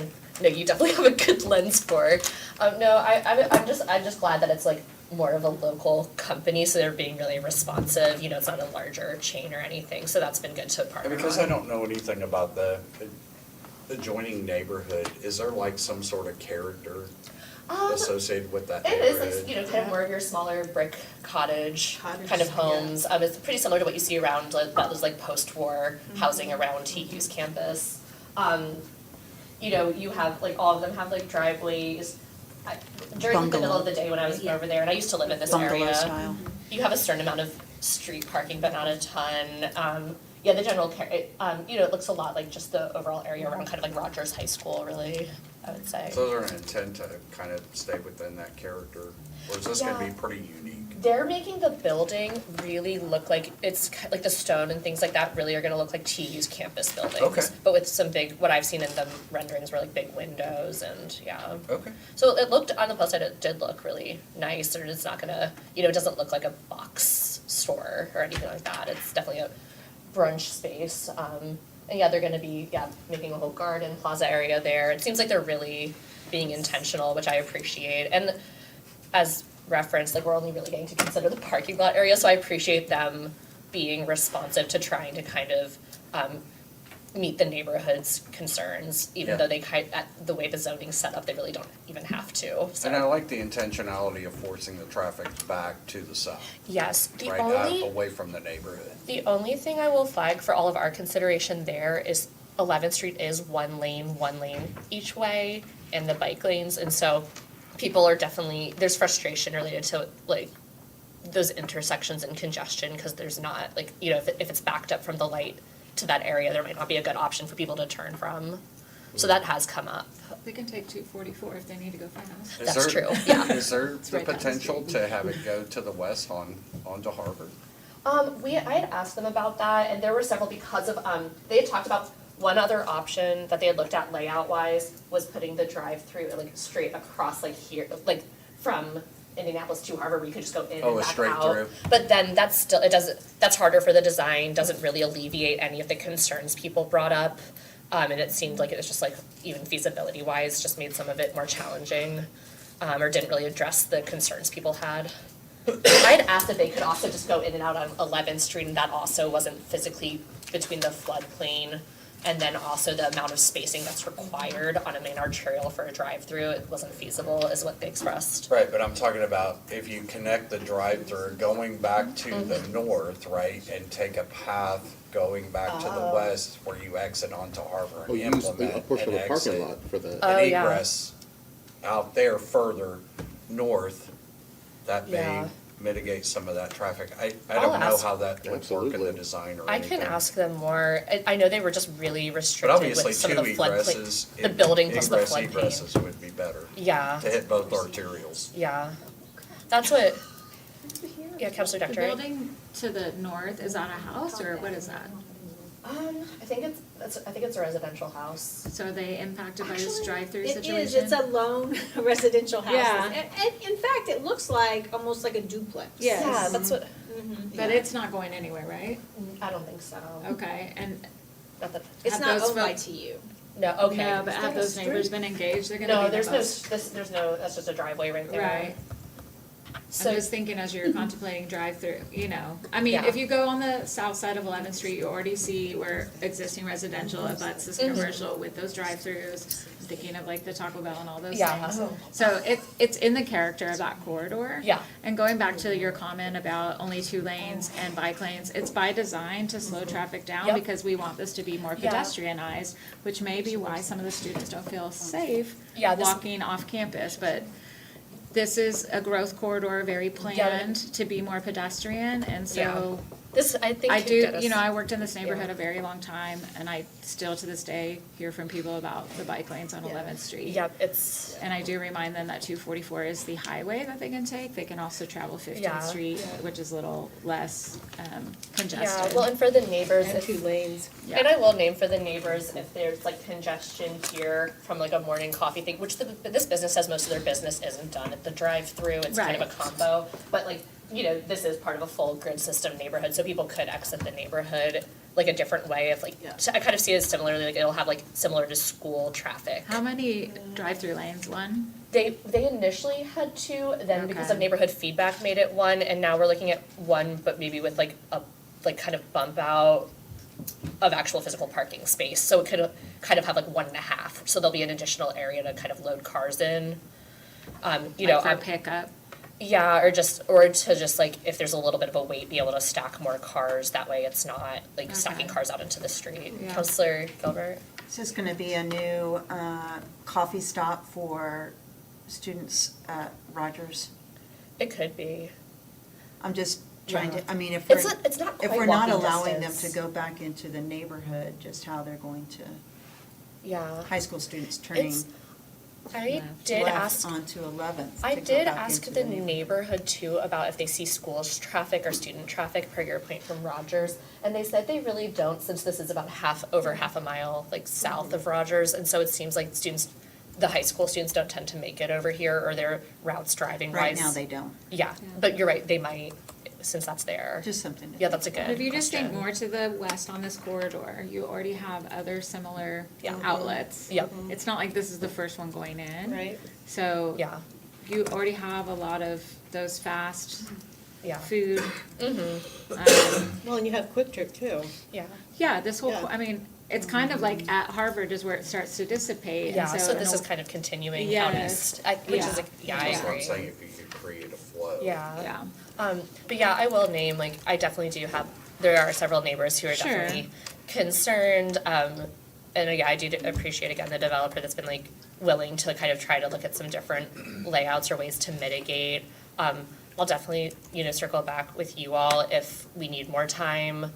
you definitely have a good lens for. I'm just glad that it's like more of a local company, so they're being really responsive, it's not a larger chain or anything, so that's been good to partner on. And because I don't know anything about the adjoining neighborhood, is there like some sort of character associated with that It is, neighborhood? like, kind of more of your smaller brick cottage kind of Cottages, yeah. homes. It's pretty similar to what you see around that was like post-war housing around TU's campus. You have like all of them have like driveways. During the middle Bungalow. of the day when I was over there, and I used to live in this Bungalow area. style. You have a certain amount of street parking, but not a ton. The general, it looks a lot like just the overall area around kind of like Rogers High School, really, I would say. So is there an intent to kind of stay within that character, or is this gonna Yeah. be pretty unique? They're making the building really look like like the stone and things like that really are gonna look like TU's campus buildings. Okay. But with some what I've seen in the renderings were like big windows and, yeah. Okay. So it looked, on the plus side, it did look really nice, and it's not gonna, it doesn't look like a box store or anything like that. It's definitely a brunch space. And yeah, they're gonna be, making a whole garden plaza area there. It seems like they're really being intentional, which I appreciate. And as referenced, like, we're only really getting to consider the parking lot area, so I appreciate them being responsive to trying to kind of meet the neighborhood's concerns, even Yeah. though they the way the zoning's set up, they really don't even have to, so. And I like the intentionality of forcing the traffic back to the south, Yes, right, away from the neighborhood. The only thing I will flag for all of our consideration there is 11th Street is one lane each way, and the bike lanes, and so people are definitely, there's frustration related to like those intersections and congestion, because there's not, like, you know, if it's backed up from the light to that area, there might not be a good option for people to turn from. So that has come up. They can take 244 if they need to go find us. That's true, yeah. Is there It's the right down the potential street. to have it go to the west onto Harvard? I had asked them about that, and there were several because of, they had talked about one other option that they had looked at layout wise was putting the drive-through like straight across, like here, like from Indianapolis to Harvard, where you could just go in Oh, and a back straight out. through. But then that's still, that's harder for the design, doesn't really alleviate any of the concerns people brought up. And it seemed like it was just like, even feasibility wise, just made some of it more challenging, or didn't really address the concerns people had. I'd asked if they could also just go in and out on 11th Street, and that also wasn't physically between the floodplain and then also the amount of spacing that's required on a main arterial for a drive-through, it wasn't feasible, is what they expressed. Right, but I'm talking about if you connect the drive-through going back to the north, right, and take a path going back to the west where you exit onto Harbor Oh, and use implement a portion an of the parking exit. lot for the. Oh, An yeah. egress out there further north, that may Yeah. mitigate some of that traffic. I I'll don't know ask- how that would work in Absolutely. the design or I anything. can ask them more. I know they were just really But restricted obviously, with some two of the floodplain, egresses. the building plus the egress, floodplain. egresses would be better. Yeah, To hit both arterials. yeah. That's what, yeah, Counselor The Doctor. building to the north, is that a house or what is that? I think it's a residential house. So are they impacted by this Actually, drive-through It situation? is, it's a lone residential house. Yeah. And in fact, it looks like, almost like a duplex. Yes. Yeah, that's what, But it's not going anywhere, right? I don't think so. Okay, and Not that, It's Have not those owned by folks- TU. no, okay. no, but have those neighbors been engaged? They're gonna No, be the there's no, most. there's no, that's just a driveway right there. Right. So, I'm just thinking as you're contemplating drive-through, you know, I mean, Yeah. if you go on the south side of 11th Street, you already see where existing residential abuts this commercial with those drive-throughs. I'm thinking of like the Taco Bell and all those Yeah. things. So it's in the character of that corridor. Yeah. And going back to your comment about only 2 lanes and bike lanes, it's by design to slow traffic down Yep. because we want this to be more Yeah. pedestrianized, which may be why some of the students don't feel safe Yeah, this- walking off campus, but this is a growth corridor, very planned to be more pedestrian, and so this, I think. I could do, get us- you know, I worked in this neighborhood Yeah. a very long time, and I still to this day hear from people about the bike lanes on 11th Street. Yep, it's, And I do remind them that 244 is the highway that they can take. They can also travel 15th Yeah. Street, which is a little less yeah, congested. well, and for the neighbors, And if 2 lanes. Yeah. And I will name for the neighbors if there's like congestion here from like a morning coffee thing, which this business says most of their business isn't done at the drive-through, it's kind of a Right. combo. But like, you know, this is part of a full grid system neighborhood, so people could exit the neighborhood like a different way of like, so I kind of see it as similarly, like it'll have like similar to school traffic. How many drive-through lanes? One? They initially had 2, then because of Okay. neighborhood feedback made it 1, and now we're looking at 1, but maybe with like a, like kind of bump out of actual physical parking space, so it could kind of have like 1.5, so there'll be an additional area to kind of load cars in. You know, Like for I'm- pickup? yeah, or to just like, if there's a little bit of a wait, be able to stack more cars, that way it's not like stacking Okay. cars out into the street. Yeah. Counselor Gilbert? Is this going to be a new coffee stop for students at Rogers? It could be. I'm just trying Yeah. to, I mean, if It's we're, not- it's not if quite we're not walking allowing them distance. to go back into the neighborhood, just how they're going to, Yeah. high school students turning It's, I did left ask. onto 11th. I to go did back ask into the neighborhood too about if they see schools traffic or student traffic per your point from Rogers, and they said they really don't, since this is about over half a mile like south of Rogers, and so it seems like the high school students don't tend to make it over here, or their routes driving wise. Right now, they don't. Yeah, but you're right, they might, since that's there. Just something to Yeah, that's a good But if you just think question. more to the west on this corridor, you already have other similar Yeah. outlets. Yep. It's not like this is the first one going in. Right. So Yeah, you already have a lot of those fast yeah. food. Well, and you have Quick Trip too. Yeah. Yeah, this whole, Yeah. I mean, it's kind of like at Harvard is where it starts to dissipate. and Yeah, so this in a- is kind of continuing out Yes. east, which Yeah. is, yeah, I That's what I'm agree. saying, if you could create a flow. Yeah. Yeah. But yeah, I will name, like, I definitely do have, there are several neighbors who are Sure. definitely concerned. And yeah, I do appreciate, again, the developer that's been like willing to kind of try to look at some different layouts or ways to mitigate. I'll definitely, circle back with you all if we need more time,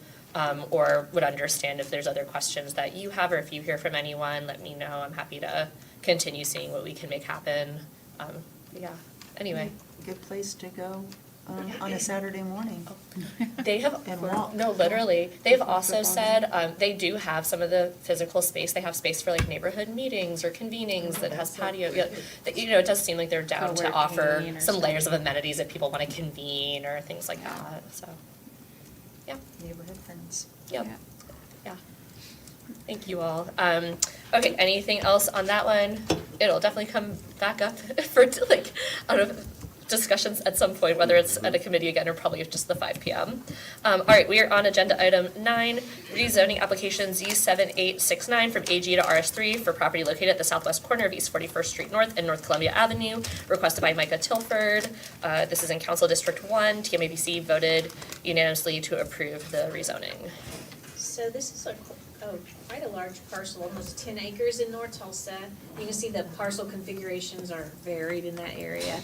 or would understand if there's other questions that you have, or if you hear from anyone, let me know. I'm happy to continue seeing what we can make happen. Yeah, anyway. Good place to go on a Saturday morning. They have, And walk. no, literally, they've also said, they do have some of the physical space, they have space for like neighborhood meetings or convenings that has patio, it does seem like they're down to Co-working offer or some layers of something. amenities if people wanna convene or things like that, so, yeah, Neighborhood friends. yep, yeah. Thank you all. Okay, anything else on that one? It'll definitely come back up for like, out of discussions at some point, whether it's at a committee again or probably just the 5 p.m. All right, we are on agenda item 9, rezoning application Z7869 from AG to RS3 for property located at the southwest corner of East 41st Street North and North Columbia Avenue, requested by Micah Tilford. This is in Council District 1. TMABC voted unanimously to approve the rezoning. So this is quite a large parcel, almost 10 acres in North Tulsa. You can see the parcel configurations are varied in that area.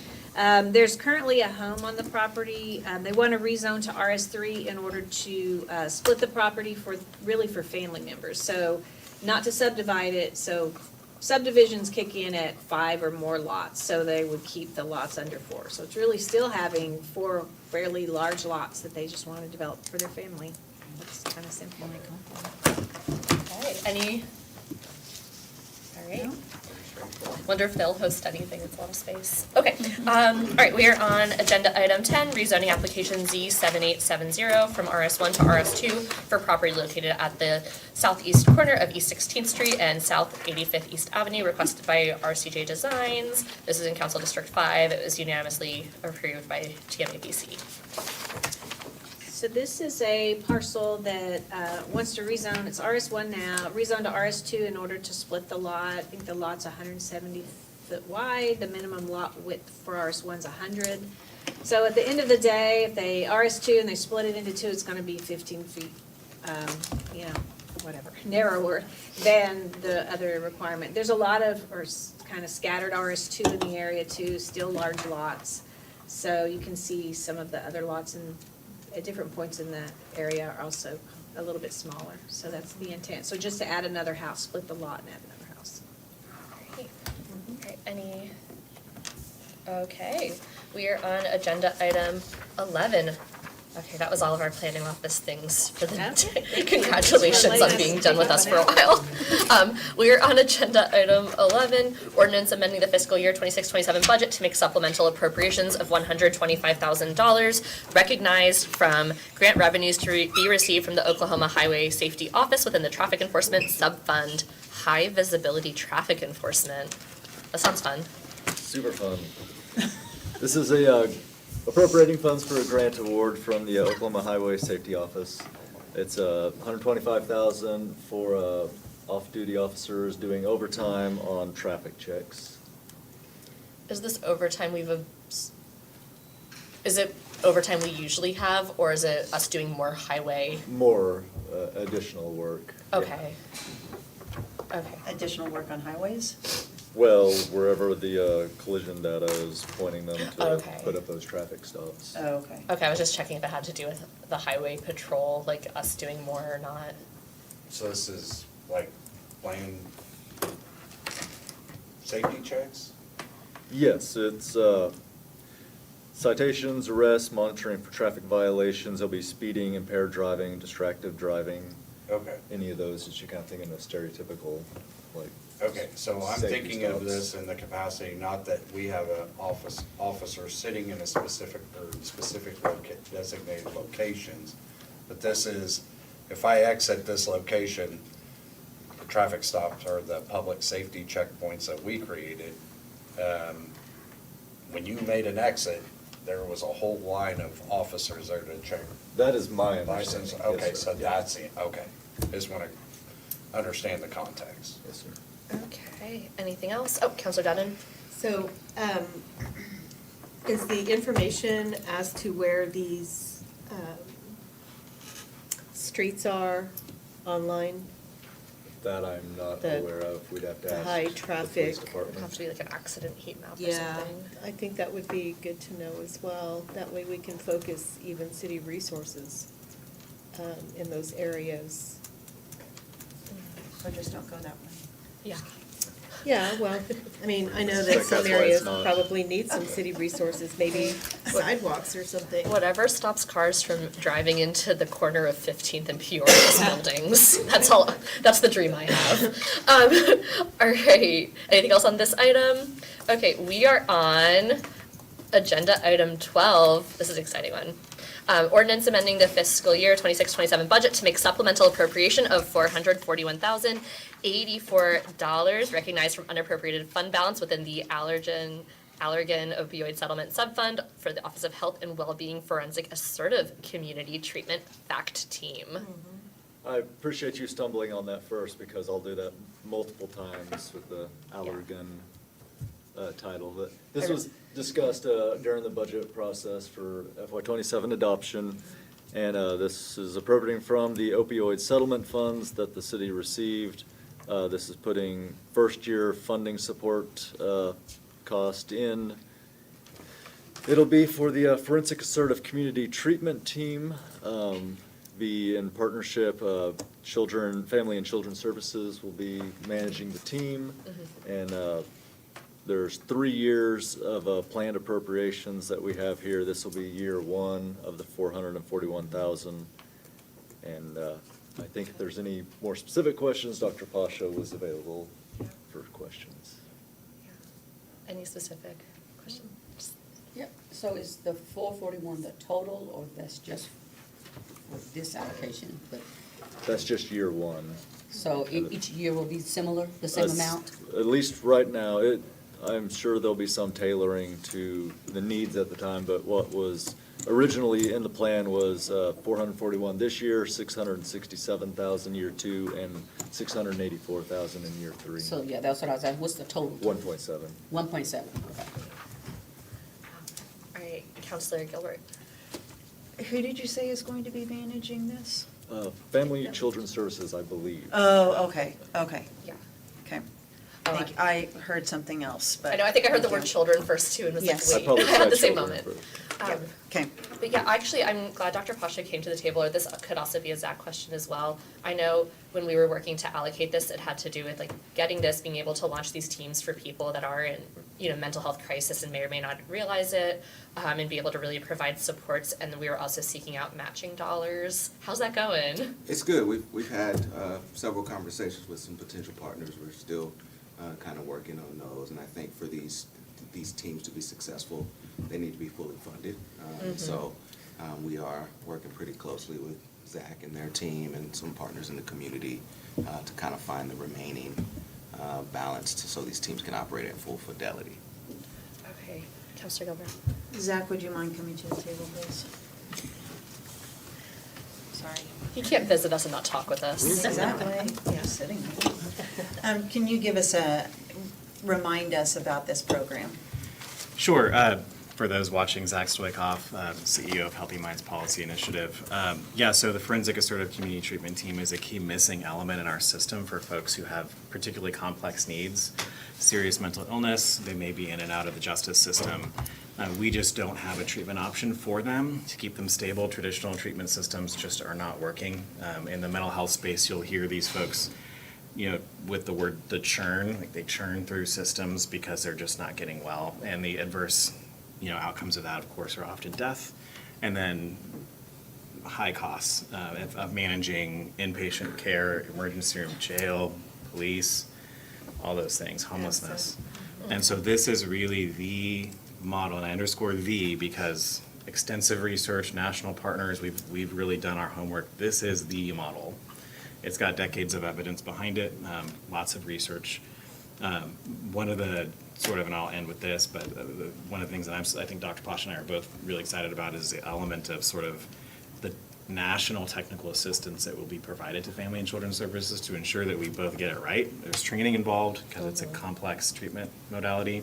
There's currently a home on the property. They want to rezone to RS3 in order to split the property for family members. So not to subdivide it, so subdivisions kick in at 5 or more lots, so they would keep the lots under 4. So it's really still having 4 fairly large lots that they just want to develop for their family. It's kind of simple. Okay, all right. Wonder if they'll host anything with a lot of space. Okay, all right, we are on agenda item 10, rezoning application Z7870 from RS1 to RS2 for property located at the southeast corner of East 16th Street and South 85th East Avenue, requested by RCJ Designs. This is in Council District 5. It was unanimously approved by TMABC. So this is a parcel that wants to rezone, it's RS1 now, rezone to RS2 in order to split the lot. I think the lot's 170 foot wide, the minimum lot width for RS1 is 100. So at the end of the day, if they RS2 and they split it into 2, it's gonna be 15 feet, narrower than the other requirement. There's a lot of, kind of scattered RS2 in the area too, still large lots. So you can see some of the other lots at different points in that area are also a little bit smaller. So that's the intent. So just to add another house, split the lot and add another house. Great. Okay, we are on agenda item 11. Okay, that was all of our planning office things for the day. Congratulations on being done with us for a while. We are on agenda item 11, ordinance amending the fiscal year 26-27 budget to make supplemental appropriations of $125,000 recognized from grant revenues to be received from the Oklahoma Highway Safety Office within the Traffic Enforcement Sub-Fund, High Visibility Traffic Enforcement. That sounds fun. Super fun. This is appropriating funds for a grant award from the Oklahoma Highway Safety Office. It's $125,000 for off-duty officers doing overtime on traffic checks. Is this overtime is it overtime we usually have, or is it us doing more highway? More additional work. Okay. Okay. Additional work on highways? Well, wherever the collision data is pointing them to Okay. put up those traffic stops. Oh, okay. Okay, I was just checking if it had to do with the highway patrol, like us doing more or not. So this is like plain safety checks? Yes, it's citations, arrests, monitoring for traffic violations. There'll be speeding, impaired driving, distracted driving. Okay. Any of those that you kind of think in a stereotypical, like. Okay, so I'm safety thinking of stops. this in the capacity, not that we have an officer sitting in a specific designated locations, but this is, if I exit this location, the traffic stops are the public safety checkpoints that we created. When you made an exit, there was a whole line of officers there to check. That is my License, understanding. okay, Yes, so sir. Yeah. that's it, okay. Just want to understand the context. Yes, sir. Okay, anything else? Oh, Counselor Dunnan? So, is the information as to where these streets are online? That I'm not The- aware of. We'd have to the ask high the police traffic. It'd department. have to be like an accident heat map or Yeah, something. I think that would be good to know as well. That way we can focus even city resources in those areas. Or just don't go that way. Yeah. Yeah, well, I mean, I know that That's some why areas it's not. probably need some city resources, maybe sidewalks or something. Whatever stops cars from driving into the corner of 15th and Peoria buildings. That's all. That's the dream I have. All right. Anything else on this item? Okay, we are on agenda item 12. This is an exciting one. Ordinance amending the fiscal year 26-27 budget to make supplemental appropriation of $441,084 recognized from unappropriated fund balance within the Allergan Opioid Settlement Subfund for the Office of Health and Wellbeing Forensic Assertive Community Treatment FACT Team. I appreciate you stumbling on that first, because I'll do that multiple times with the Allergan title. But this was discussed during the budget process for FY27 adoption, and this is appropriating from the opioid settlement funds that the city received. This is putting first-year funding support cost in. It'll be for the Forensic Assertive Community Treatment Team, be in partnership, Family and Children Services will be managing the team, and there's 3 years of planned appropriations that we have here. This will be year one of the 441,000. And I think if there's any more specific questions, Dr. Pasha was available for questions. Any specific questions? Yeah, so is the 441 the total, or that's just for this allocation? But That's just year one. so each year will be similar, the same amount? At least right now, I'm sure there'll be some tailoring to the needs at the time, but what was originally in the plan was 441 this year, 667,000 year two, and 684,000 in year three. So, yeah, that's what I was asking, what's the total? 1.7. 1.7, okay. All right, Counselor Gilbert. Who did you say is going to be managing this? Family and Children Services, I believe. Oh, okay. Yeah. Okay. I heard something else, but. I know, I think I heard the thank word you. children first too, and was Yes. like, I probably wait, at said the same children moment. first. Okay. But yeah, actually, I'm glad Dr. Pasha came to the table, or this could also be a Zach question as well. I know when we were working to allocate this, it had to do with like getting this, being able to launch these teams for people that are in, mental health crisis and may or may not realize it, and be able to really provide supports. And we were also seeking out matching dollars. How's that going? It's good. We've had several conversations with some potential partners. We're still kind of working on those, and I think for these teams to be successful, they need to be fully funded. So we are working pretty closely with Zach and their team and some partners in the community to kind of find the remaining balance so these teams can operate at full fidelity. Okay, Counselor Gilbert. Zach, would you mind coming to the table, please? Sorry. You can't visit us and not talk with us. Exactly. Yeah, sitting there. Can you remind us about this program? Sure. For those watching, Zach Stoikoff, CEO of Healthy Minds Policy Initiative. So the Forensic Assertive Community Treatment Team is a key missing element in our system for folks who have particularly complex needs, serious mental illness. They may be in and out of the justice system. We just don't have a treatment option for them to keep them stable. Traditional treatment systems just are not working. In the mental health space, you'll hear these folks, with the churn, like they churn through systems because they're just not getting well. And the adverse, outcomes of that, of course, are often death, and then high costs of managing inpatient care, emergency room, jail, police, all those things, homelessness. And so this is really the model, and I underscore the because extensive research, national partners, we've really done our homework. This is the model. It's got decades of evidence behind it, lots of research. One of the and I'll end with this, but one of the things that I think Dr. Pasha and I are both really excited about is the element of the national technical assistance that will be provided to Family and Children Services to ensure that we both get it right. There's training involved because it's a complex treatment modality,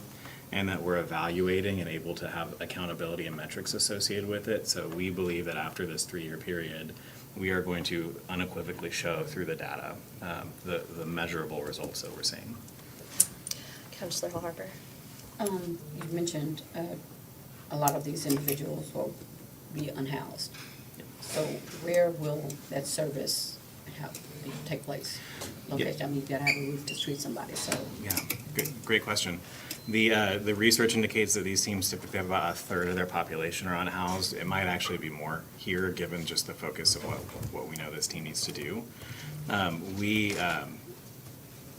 and that we're evaluating and able to have accountability and metrics associated with it. So we believe that after this 3-year period, we are going to unequivocally show through the data the measurable results that we're seeing. Councillor Hall Harper. You mentioned a lot of these individuals will be unhoused. So where will that service take place? Location, I mean, you gotta have a roof to treat somebody, so. Yeah, great question. The research indicates that these teams typically have about a third of their population are unhoused. It might actually be more here, given just the focus of what we know this team needs to do. I'm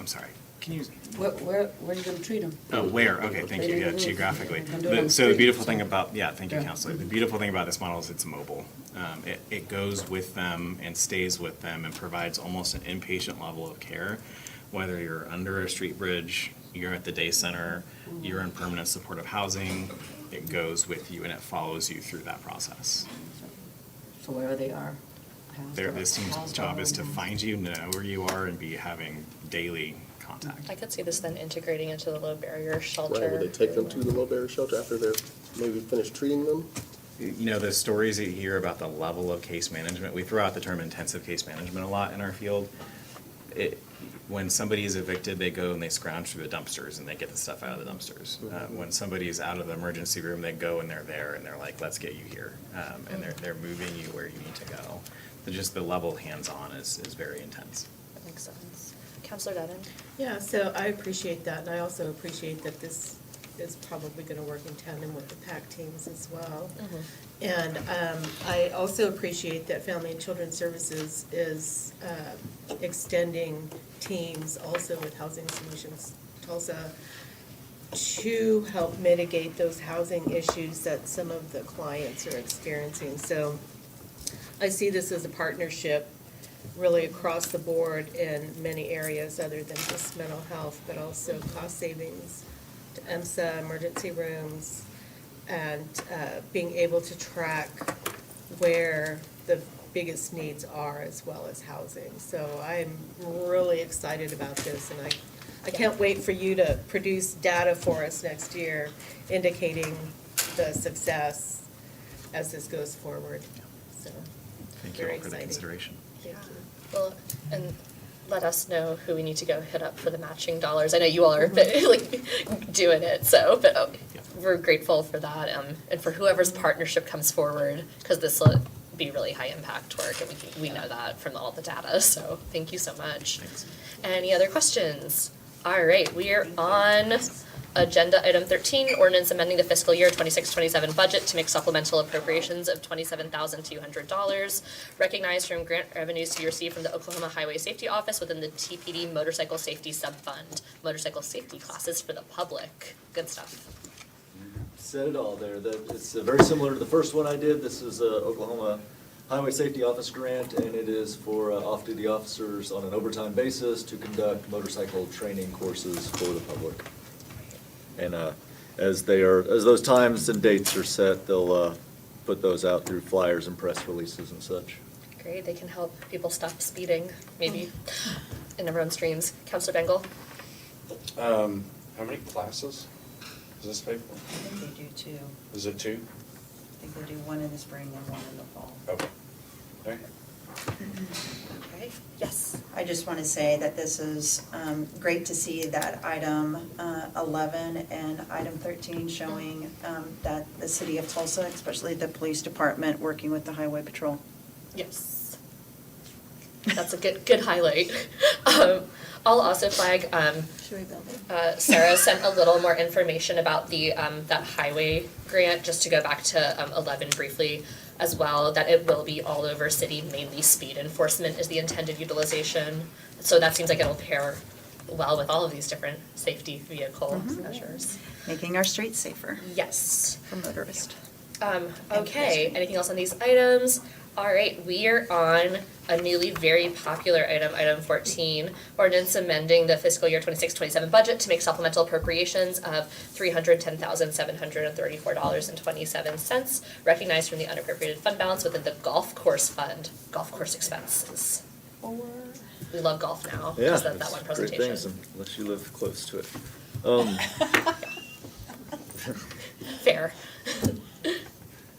sorry, can you? Where are you gonna treat them? Oh, where? Okay, thank you. Yeah, geographically. Gonna do it on the So the street. beautiful thing about, thank you, Yeah. Counselor. The beautiful thing about this model is it's mobile. It goes with them and stays with them and provides almost an inpatient level of care, whether you're under a street bridge, you're at the day center, you're in permanent supportive housing, it goes with you and it follows you through that process. So wherever they are. housed This team's housed job or- is to find you, know where you are, and be having daily contact. I could see this then integrating into the low barrier shelter. Right, would they take them to the low barrier shelter after they're maybe finished treating them? You know, the stories that you hear about the level of case management, we throw out the term intensive case management a lot in our field. When somebody is evicted, they go and they scrounge through the dumpsters and they get the stuff out of the dumpsters. When somebody's out of the emergency room, they go and they're there and they're like, let's get you here. And they're moving you where you need to go. So just the level hands-on is very intense. That makes sense. Councillor Devon? Yeah, so I appreciate that, and I also appreciate that this is probably gonna work in tandem with the PAC teams as well. And I also appreciate that Family and Children's Services is extending teams also with Housing Solutions Tulsa to help mitigate those housing issues that some of the clients are experiencing. So I see this as a partnership really across the board in many areas other than just mental health, but also cost savings to EMSA, emergency rooms, and being able to track where the biggest needs are as well as housing. So I'm really excited about this, and I can't wait for you to produce data for us next year indicating the success as this goes forward. So, Thank you very all for the exciting. consideration. Thank you. Well, and let us know who we need to go hit up for the matching dollars. I know you all are like doing it, so, but we're grateful for that, and for whoever's partnership comes forward, because this will be really high impact work, and we know that from all the data, so thank you so much. Thanks. Any other questions? All right, we are on agenda item 13, ordinance amending the fiscal year 26-27 budget to make supplemental appropriations of $27,200 recognized from grant revenues to be received from the Oklahoma Highway Safety Office within the TPD Motorcycle Safety Subfund. Motorcycle safety classes for the public. Good stuff. Said it all there. It's very similar to the first one I did. This is a Oklahoma Highway Safety Office grant, and it is for off-duty officers on an overtime basis to conduct motorcycle training courses for the public. And as those times and dates are set, they'll put those out through flyers and press releases and such. Great, they can help people stop speeding, maybe, in everyone's dreams. Councilor Bengal? How many classes does this pay for? I think they do two. Is it two? I think they do one in the spring and one in the fall. Okay. Okay. Okay, yes. I just want to say that this is great to see that item 11 and item 13 showing that the city of Tulsa, especially the police department, working with the highway patrol. Yes. That's a good highlight. I'll also flag, Should we build it? Sarah sent a little more information about the, that highway grant, just to go back to 11 briefly as well, that it will be all over city, mainly speed enforcement is the intended utilization. So that seems like it'll pair well with all of these different safety vehicle measures. Making our streets safer Yes. for motorists. Okay, anything else on these items? All right, we are on a newly very popular item, item 14, ordinance amending the fiscal year 26-27 budget to make supplemental appropriations of $310,734.27, recognized from the unappropriated fund balance within the golf course fund, golf course expenses. We love golf now, Yeah, because that it's one great presentation. things unless you live close to it. Fair.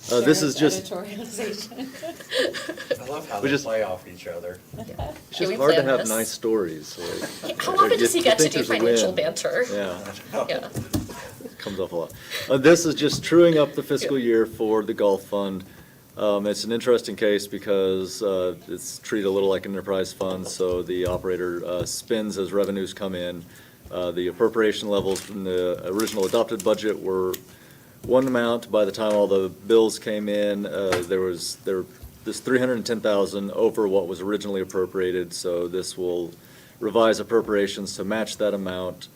This is just, Editorialization. I love how We they just- play off each other. it's Can we just hard to plan have this? nice stories. Like, How often does he get to think do there's a financial win. banter? Yeah. Yeah. Comes up a lot. This is just truing up the fiscal year for the Gulf Fund. It's an interesting case because it's treated a little like an enterprise fund, so the operator spends as revenues come in. The appropriation levels from the original adopted budget were one amount. By the time all the bills came in, there was this $310,000 over what was originally appropriated, so this will revise appropriations to match that amount.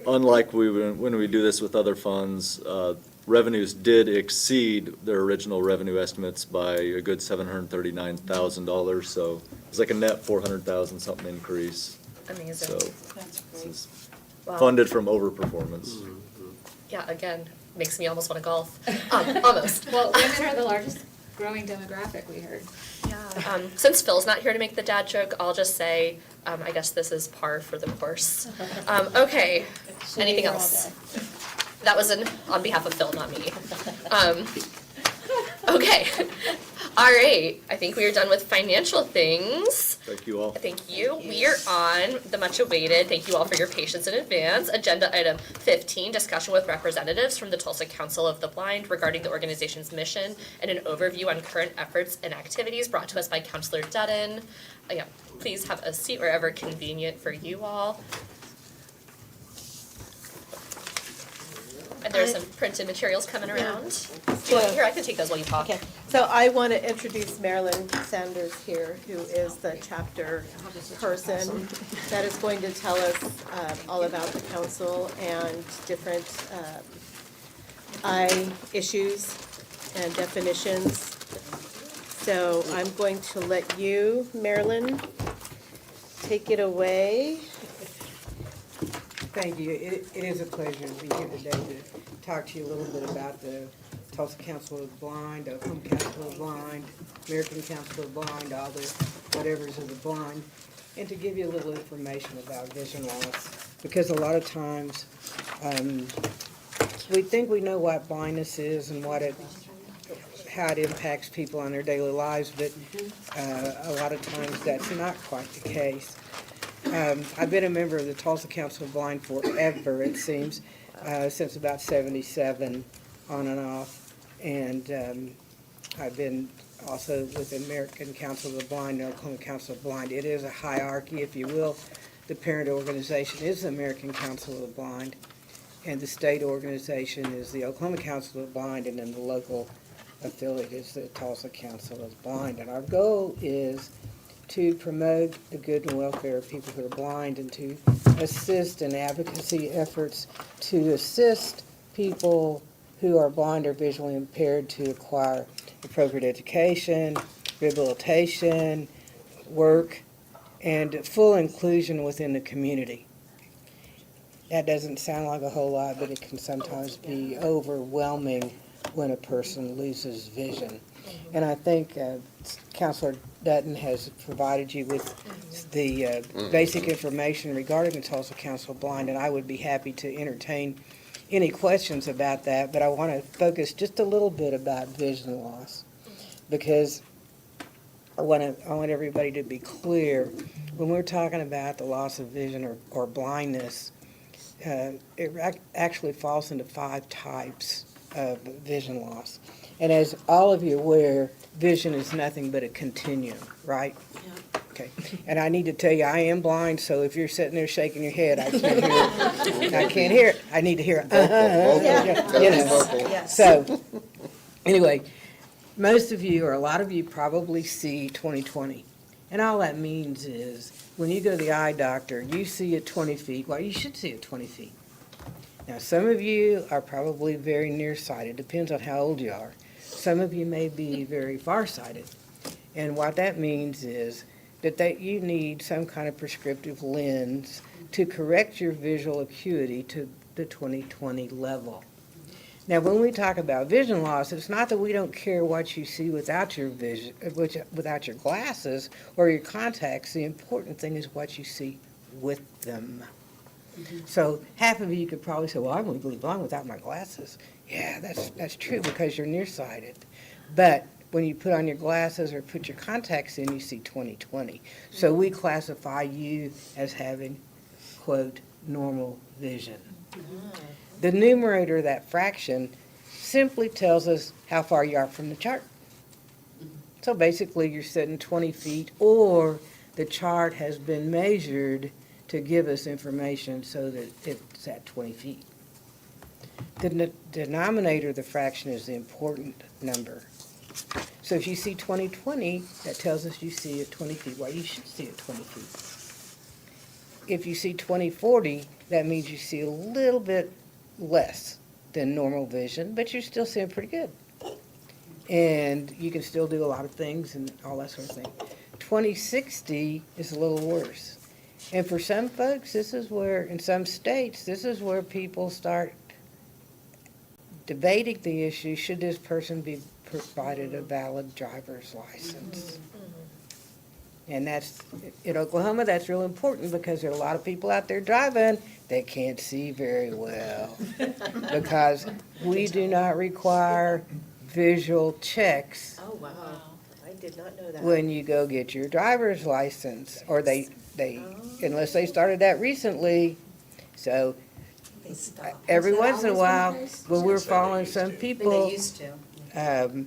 Unlike when we do this with other funds, revenues did exceed their original revenue estimates by a good $739,000, so it's like a net $400,000 something increase. Amazing. So That's this is Wow. funded from overperformance. Yeah, again, makes me almost want to golf. Almost. Well, women are the largest growing demographic, we heard. Yeah. Since Phil's not here to make the dad joke, I'll just say, I guess this is par for the course. Okay, She'll be anything here all else? day. That was on behalf of Phil, not me. Okay, all right, I think we are done with financial things. Thank you all. Thank you. We are on the much awaited, thank you all for your patience in advance, agenda item 15, discussion with representatives from the Tulsa Council of the Blind regarding the organization's mission and an overview on current efforts and activities brought to us by Councilor Dutton. Yeah, please have a seat wherever convenient for you all. And there's some printed materials coming around. Here, I can take those while you talk. Okay, so I want to introduce Marilyn Sanders here, who is the chapter person that is going to tell us all about the council and different issues and definitions. So I'm going to let you, Marilyn, take it away. Thank you. It is a pleasure to be here today to talk to you a little bit about the Tulsa Council of the Blind, Oklahoma Council of the Blind, American Council of the Blind, all the whatevers of the blind, and to give you a little information about vision loss. Because a lot of times, we think we know what blindness is and how it impacts people on their daily lives, but a lot of times that's not quite the case. I've been a member of the Tulsa Council of Blind forever, it seems, since about '77, on and off. And I've been also with the American Council of the Blind and Oklahoma Council of the Blind. It is a hierarchy, if you will. The parent organization is the American Council of the Blind, and the state organization is the Oklahoma Council of the Blind, and then the local affiliate is the Tulsa Council of the Blind. And our goal is to promote the good and welfare of people who are blind and to assist in advocacy efforts to assist people who are blind or visually impaired to acquire appropriate education, rehabilitation, work, and full inclusion within the community. That doesn't sound like a whole lot, but it can sometimes be overwhelming when a person loses vision. And I think Councilor Dutton has provided you with the basic information regarding the Tulsa Council of Blind, and I would be happy to entertain any questions about that, but I want to focus just a little bit about vision loss, because I want everybody to be clear. When we're talking about the loss of vision or blindness, it actually falls into 5 types of vision loss. And as all of you are aware, vision is nothing but a continuum, right? Yeah. Okay. And I need to tell you, I am blind, so if you're sitting there shaking your head, I can't hear it. I can't hear it. I need to hear it. Yes. So, anyway, most of you, or a lot of you, probably see 20/20. And all that means is, when you go to the eye doctor, you see at 20 feet. Well, you should see at 20 feet. Now, some of you are probably very nearsighted. Depends on how old you are. Some of you may be very farsighted. And what that means is that you need some kind of prescriptive lens to correct your visual acuity to the 20/20 level. Now, when we talk about vision loss, it's not that we don't care what you see without your vision, without your glasses or your contacts. The important thing is what you see with them. So half of you could probably say, well, I'm legally blind without my glasses. yeah, that's true because you're nearsighted. But when you put on your glasses or put your contacts in, you see 20/20. So we classify you as having, quote, normal vision. The numerator of that fraction simply tells us how far you are from the chart. So basically, you're sitting 20 feet, or the chart has been measured to give us information so that it's at 20 feet. The denominator of the fraction is the important number. So if you see 20/20, that tells us you see it 20 feet. Well, you should see it 20 feet. If you see 20/40, that means you see a little bit less than normal vision, but you're still seeing pretty good. And you can still do a lot of things and all that sort of thing. 20/60 is a little worse. And for some folks, this is where, in some states, this is where people start debating the issue, should this person be provided a valid driver's license? And that's, in Oklahoma, that's real important because there are a lot of people out there driving that can't see very well. Because we do not require visual checks Oh, wow. I did not know that. when you go get your driver's license, or they, unless they started that recently. So every once in a while, when we're following some people, They used to.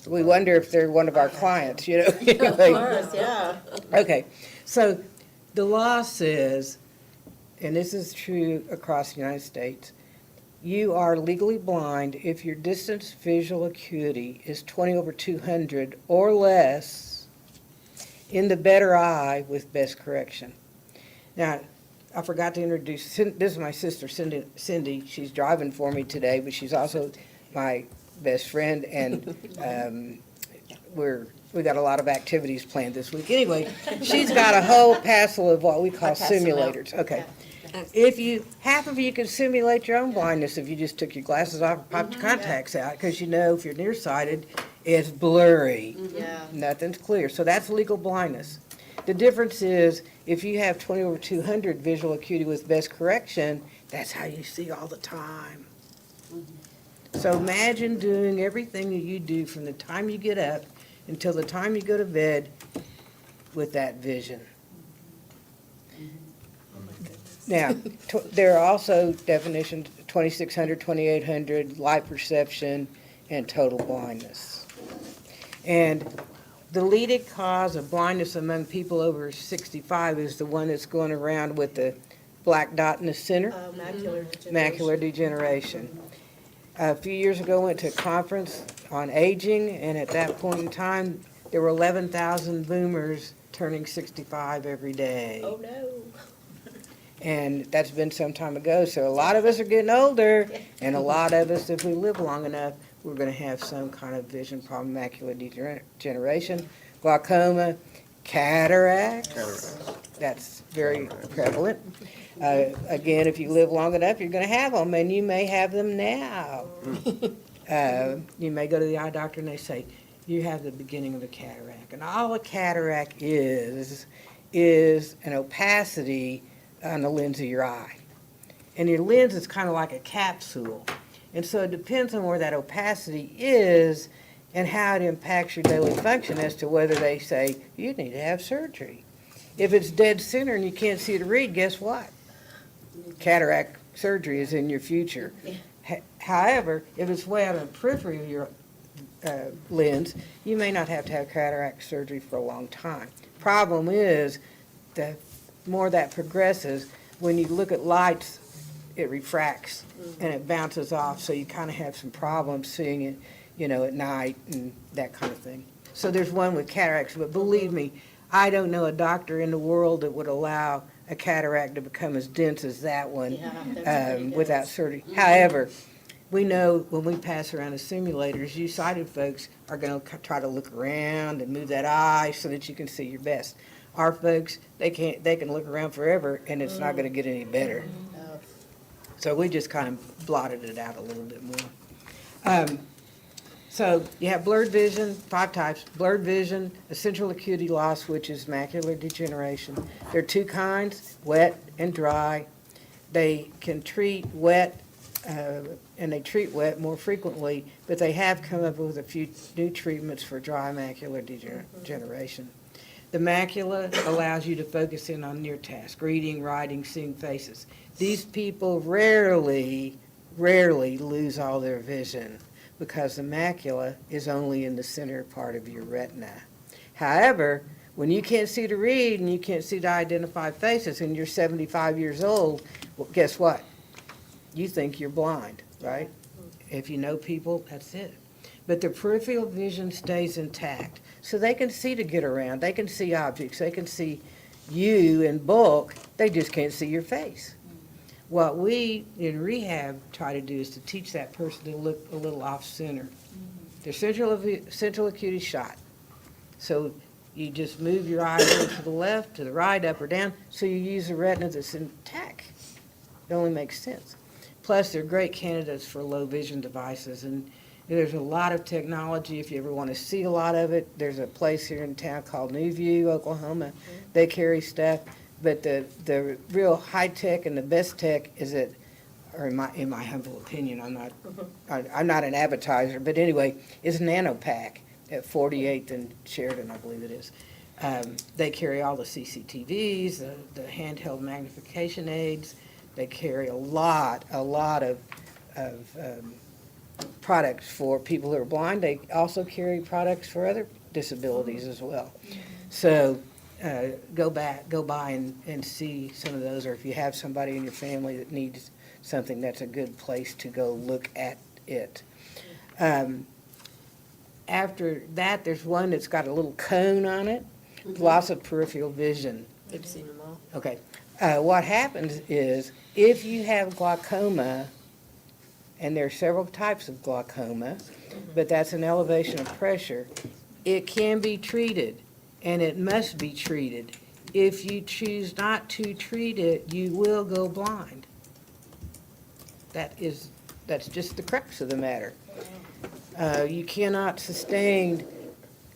we wonder if they're one of our clients, you know? Of Anyway. course, yeah. Okay, so the law says, and this is true across the United States, you are legally blind if your distance visual acuity is 20/200 or less in the better eye with best correction. Now, I forgot to introduce, this is my sister Cindy. She's driving for me today, but she's also my best friend, and we got a lot of activities planned this week. Anyway, she's got a whole passel of what we call simulators. Okay. Half of you can simulate your own blindness if you just took your glasses off and popped your contacts out, because you know if you're nearsighted, it's blurry. Yeah. Nothing's clear. So that's legal blindness. The difference is if you have 20/200 visual acuity with best correction, that's how you see all the time. So imagine doing everything that you do from the time you get up until the time you go to bed with that vision. Now, there are also definitions, 2600, 2800, light perception, and total blindness. And the leading cause of blindness among people over 65 is the one that's going around with the black dot in the center. Macular degeneration. A few years ago, I went to a conference on aging, and at that point in time, there were 11,000 boomers turning 65 every day. Oh, no. And that's been some time ago, so a lot of us are getting older, and a lot of us, if we live long enough, we're gonna have some kind of vision problem, macular degeneration, glaucoma, cataract. That's very prevalent. Again, if you live long enough, you're gonna have them, and you may have them now. You may go to the eye doctor and they say, you have the beginning of a cataract. And all a cataract is an opacity on the lens of your eye. And your lens is kind of like a capsule. And so it depends on where that opacity is and how it impacts your daily function as to whether they say, you need to have surgery. If it's dead center and you can't see to read, guess what? Cataract surgery is in your future. However, if it's way out of the periphery of your lens, you may not have to have cataract surgery for a long time. Problem is, the more that progresses, when you look at lights, it refracts and it bounces off, so you kind of have some problems seeing it, you know, at night and that kind of thing. So there's one with cataracts, but believe me, I don't know a doctor in the world that would allow a cataract to become as dense as that one without surgery. However, we know when we pass around the simulators, you sighted folks are going to try to look around and move that eye so that you can see your best. Our folks, they can look around forever and it's not going to get any better. So we just kind of blotted it out a little bit more. So you have blurred vision, 5 types. Blurred vision, essential acuity loss, which is macular degeneration. There are 2 kinds, wet and dry. They can treat wet and they treat wet more frequently, but they have come up with a few new treatments for dry macular degeneration. The macula allows you to focus in on your task, reading, writing, seeing faces. These people rarely lose all their vision because the macula is only in the center part of your retina. However, when you can't see to read and you can't see to identify faces and you're 75 years old, well, guess what? You think you're blind, right? If you know people, that's it. But the peripheral vision stays intact. So they can see to get around. They can see objects. They can see you in bulk. They just can't see your face. What we in rehab try to do is to teach that person to look a little off-center. Their central acuity shot. So you just move your eye to the left, to the right, up or down, so you use a retina that's intact. It only makes sense. Plus, they're great candidates for low vision devices, and there's a lot of technology. If you ever want to see a lot of it, there's a place here in town called New View, Oklahoma. They carry stuff, but the real high tech and the best tech is at, or in my humble opinion, I'm not an advertiser, but anyway, is NanoPac at 48th and Sheridan, I believe it is. They carry all the CCTVs, the handheld magnification aids. They carry a lot of products for people who are blind. They also carry products for other disabilities as well. So go by and see some of those, or if you have somebody in your family that needs something, that's a good place to go look at it. After that, there's one that's got a little cone on it, lots of peripheral vision. I've seen them all. Okay. What happens is if you have glaucoma, and there are several types of glaucoma, but that's an elevation of pressure, it can be treated, and it must be treated. If you choose not to treat it, you will go blind. That's just the crux of the matter. You cannot sustain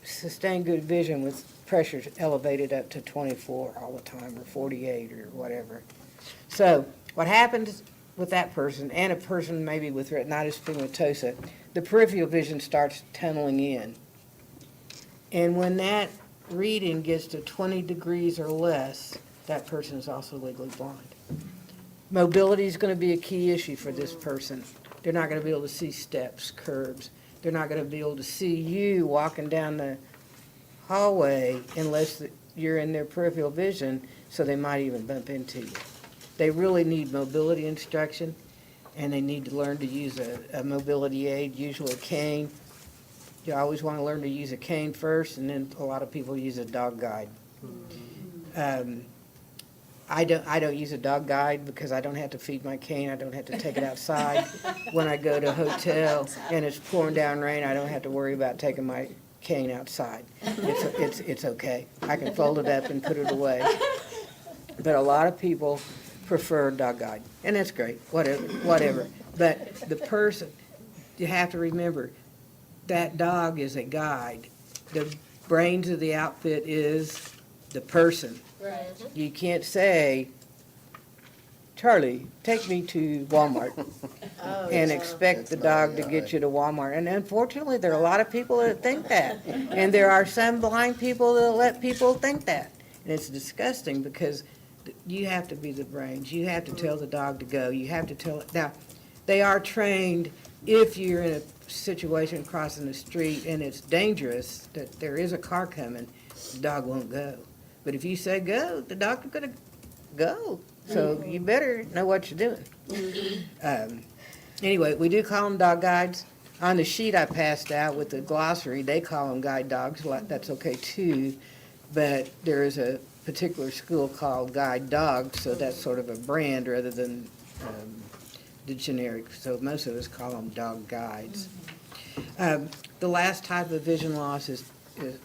good vision with pressures elevated up to 24 all the time, or 48 or whatever. So what happens with that person, and a person maybe with retinitis pigmentosa, the peripheral vision starts tunneling in. And when that reading gets to 20 degrees or less, that person is also legally blind. Mobility is going to be a key issue for this person. They're not going to be able to see steps, curbs. They're not going to be able to see you walking down the hallway unless you're in their peripheral vision, so they might even bump into you. They really need mobility instruction, and they need to learn to use a mobility aid, usually a cane. You always want to learn to use a cane first, and then a lot of people use a dog guide. I don't use a dog guide because I don't have to feed my cane. I don't have to take it outside. When I go to a hotel and it's pouring down rain, I don't have to worry about taking my cane outside. It's okay. I can fold it up and put it away. But a lot of people prefer dog guide, and that's great, whatever. But the person, you have to remember, that dog is a guide. The brains of the outfit is the person. Right. You can't say, Charlie, take me to Walmart, and expect the dog to get you to Walmart. And unfortunately, there are a lot of people that think that. And there are some blind people that let people think that. And it's disgusting because you have to be the brains. You have to tell the dog to go. You have to tell it. Now, they are trained if you're in a situation crossing the street and it's dangerous, that there is a car coming, the dog won't go. But if you say go, the dog is going to go. So you better know what you're doing. Anyway, we do call them dog guides. On the sheet I passed out with the glossary, they call them guide dogs. That's okay too. But there is a particular school called Guide Dogs, so that's sort of a brand rather than the generic. So most of us call them dog guides. The last type of vision loss is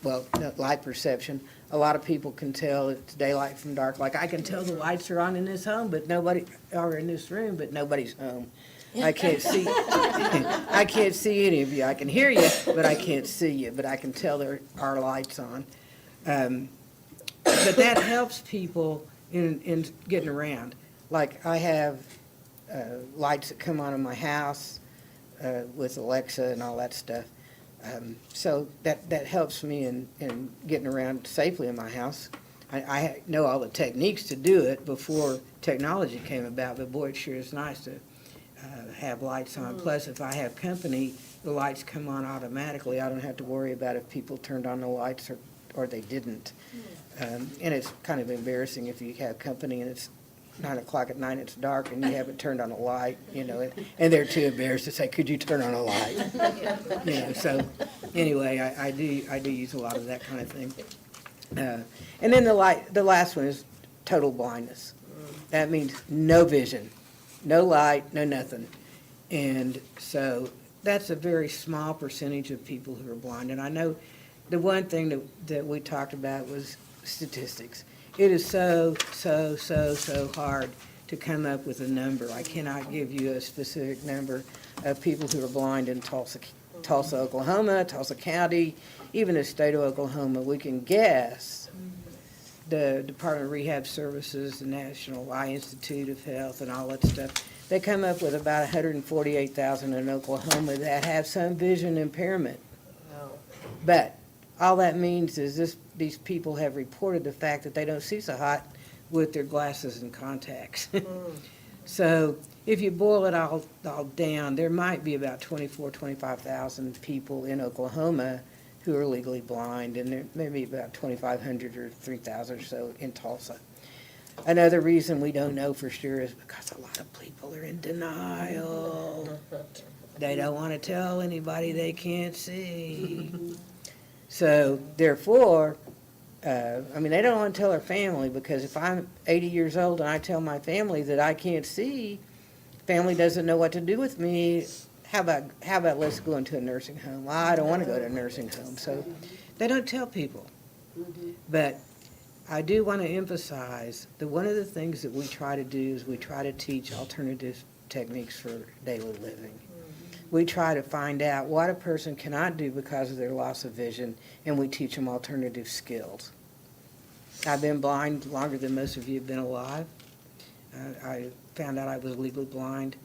light perception. A lot of people can tell it's daylight from dark. Like, I can tell the lights are on in this home, but nobody, or in this room, but nobody's home. I can't see. I can't see any of you. I can hear you, but I can't see you. But I can tell there are lights on. But that helps people in getting around. Like, I have lights that come on in my house with Alexa and all that stuff. So that helps me in getting around safely in my house. I know all the techniques to do it before technology came about, but boy, it sure is nice to have lights on. Plus, if I have company, the lights come on automatically. I don't have to worry about if people turned on the lights or they didn't. And it's kind of embarrassing if you have company and it's 9 o'clock at night, it's dark, and you haven't turned on a light, and they're too embarrassed to say, could you turn on a light? So anyway, I do use a lot of that kind of thing. And then the last one is total blindness. That means no vision, no light, no nothing. And so that's a very small percentage of people who are blind. And I know the one thing that we talked about was statistics. It is so hard to come up with a number. I cannot give you a specific number of people who are blind in Tulsa, Oklahoma, Tulsa County, even the state of Oklahoma. We can guess. The Department of Rehab Services, the National Eye Institute of Health, and all that stuff, they come up with about 148,000 in Oklahoma that have some vision impairment. But all that means is these people have reported the fact that they don't see so hot with their glasses and contacts. So if you boil it all down, there might be about 25,000 people in Oklahoma who are legally blind, and there may be about 2,500 or 3,000 or so in Tulsa. Another reason we don't know for sure is because a lot of people are in denial. They don't want to tell anybody they can't see. So therefore, they don't want to tell their family, because if I'm 80 years old and I tell my family that I can't see, family doesn't know what to do with me. How about let's go into a nursing home? I don't want to go to a nursing home. So they don't tell people. But I do want to emphasize that one of the things that we try to do is we try to teach alternative techniques for daily living. We try to find out what a person cannot do because of their loss of vision, and we teach them alternative skills. I've been blind longer than most of you have been alive. I found out I was legally blind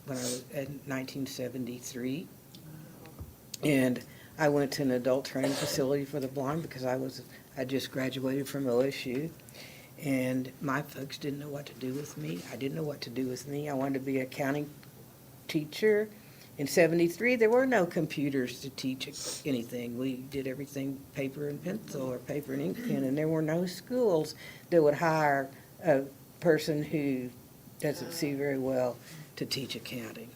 when I was in 1973. And I went to an adult training facility for the blind because I just graduated from OSU. And my folks didn't know what to do with me. I didn't know what to do with me. I wanted to be a accounting teacher. In 73, there were no computers to teach anything. We did everything paper and pencil or paper and ink pen, and there were no schools that would hire a person who doesn't see very well to teach accounting.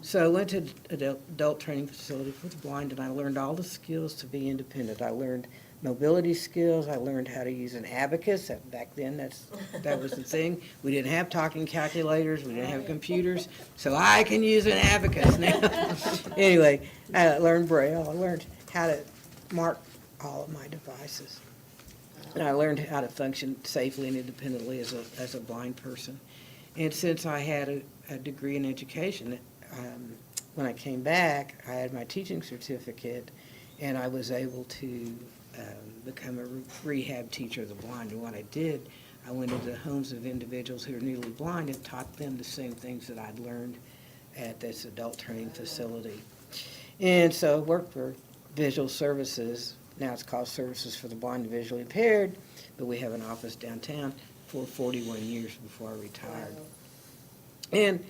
So I went to an adult training facility for the blind, and I learned all the skills to be independent. I learned mobility skills. I learned how to use an abacus. Back then, that was the thing. We didn't have talking calculators. We didn't have computers. So I can use an abacus now. Anyway, I learned Braille. I learned how to mark all of my devices. And I learned how to function safely and independently as a blind person. And since I had a degree in education, when I came back, I had my teaching certificate, and I was able to become a rehab teacher of the blind. And what I did, I went into homes of individuals who are newly blind and taught them the same things that I'd learned at this adult training facility. And so I worked for Visual Services. Now it's called Services for the Blind and Visually Impaired, but we have an office downtown for 41 years before I retired. And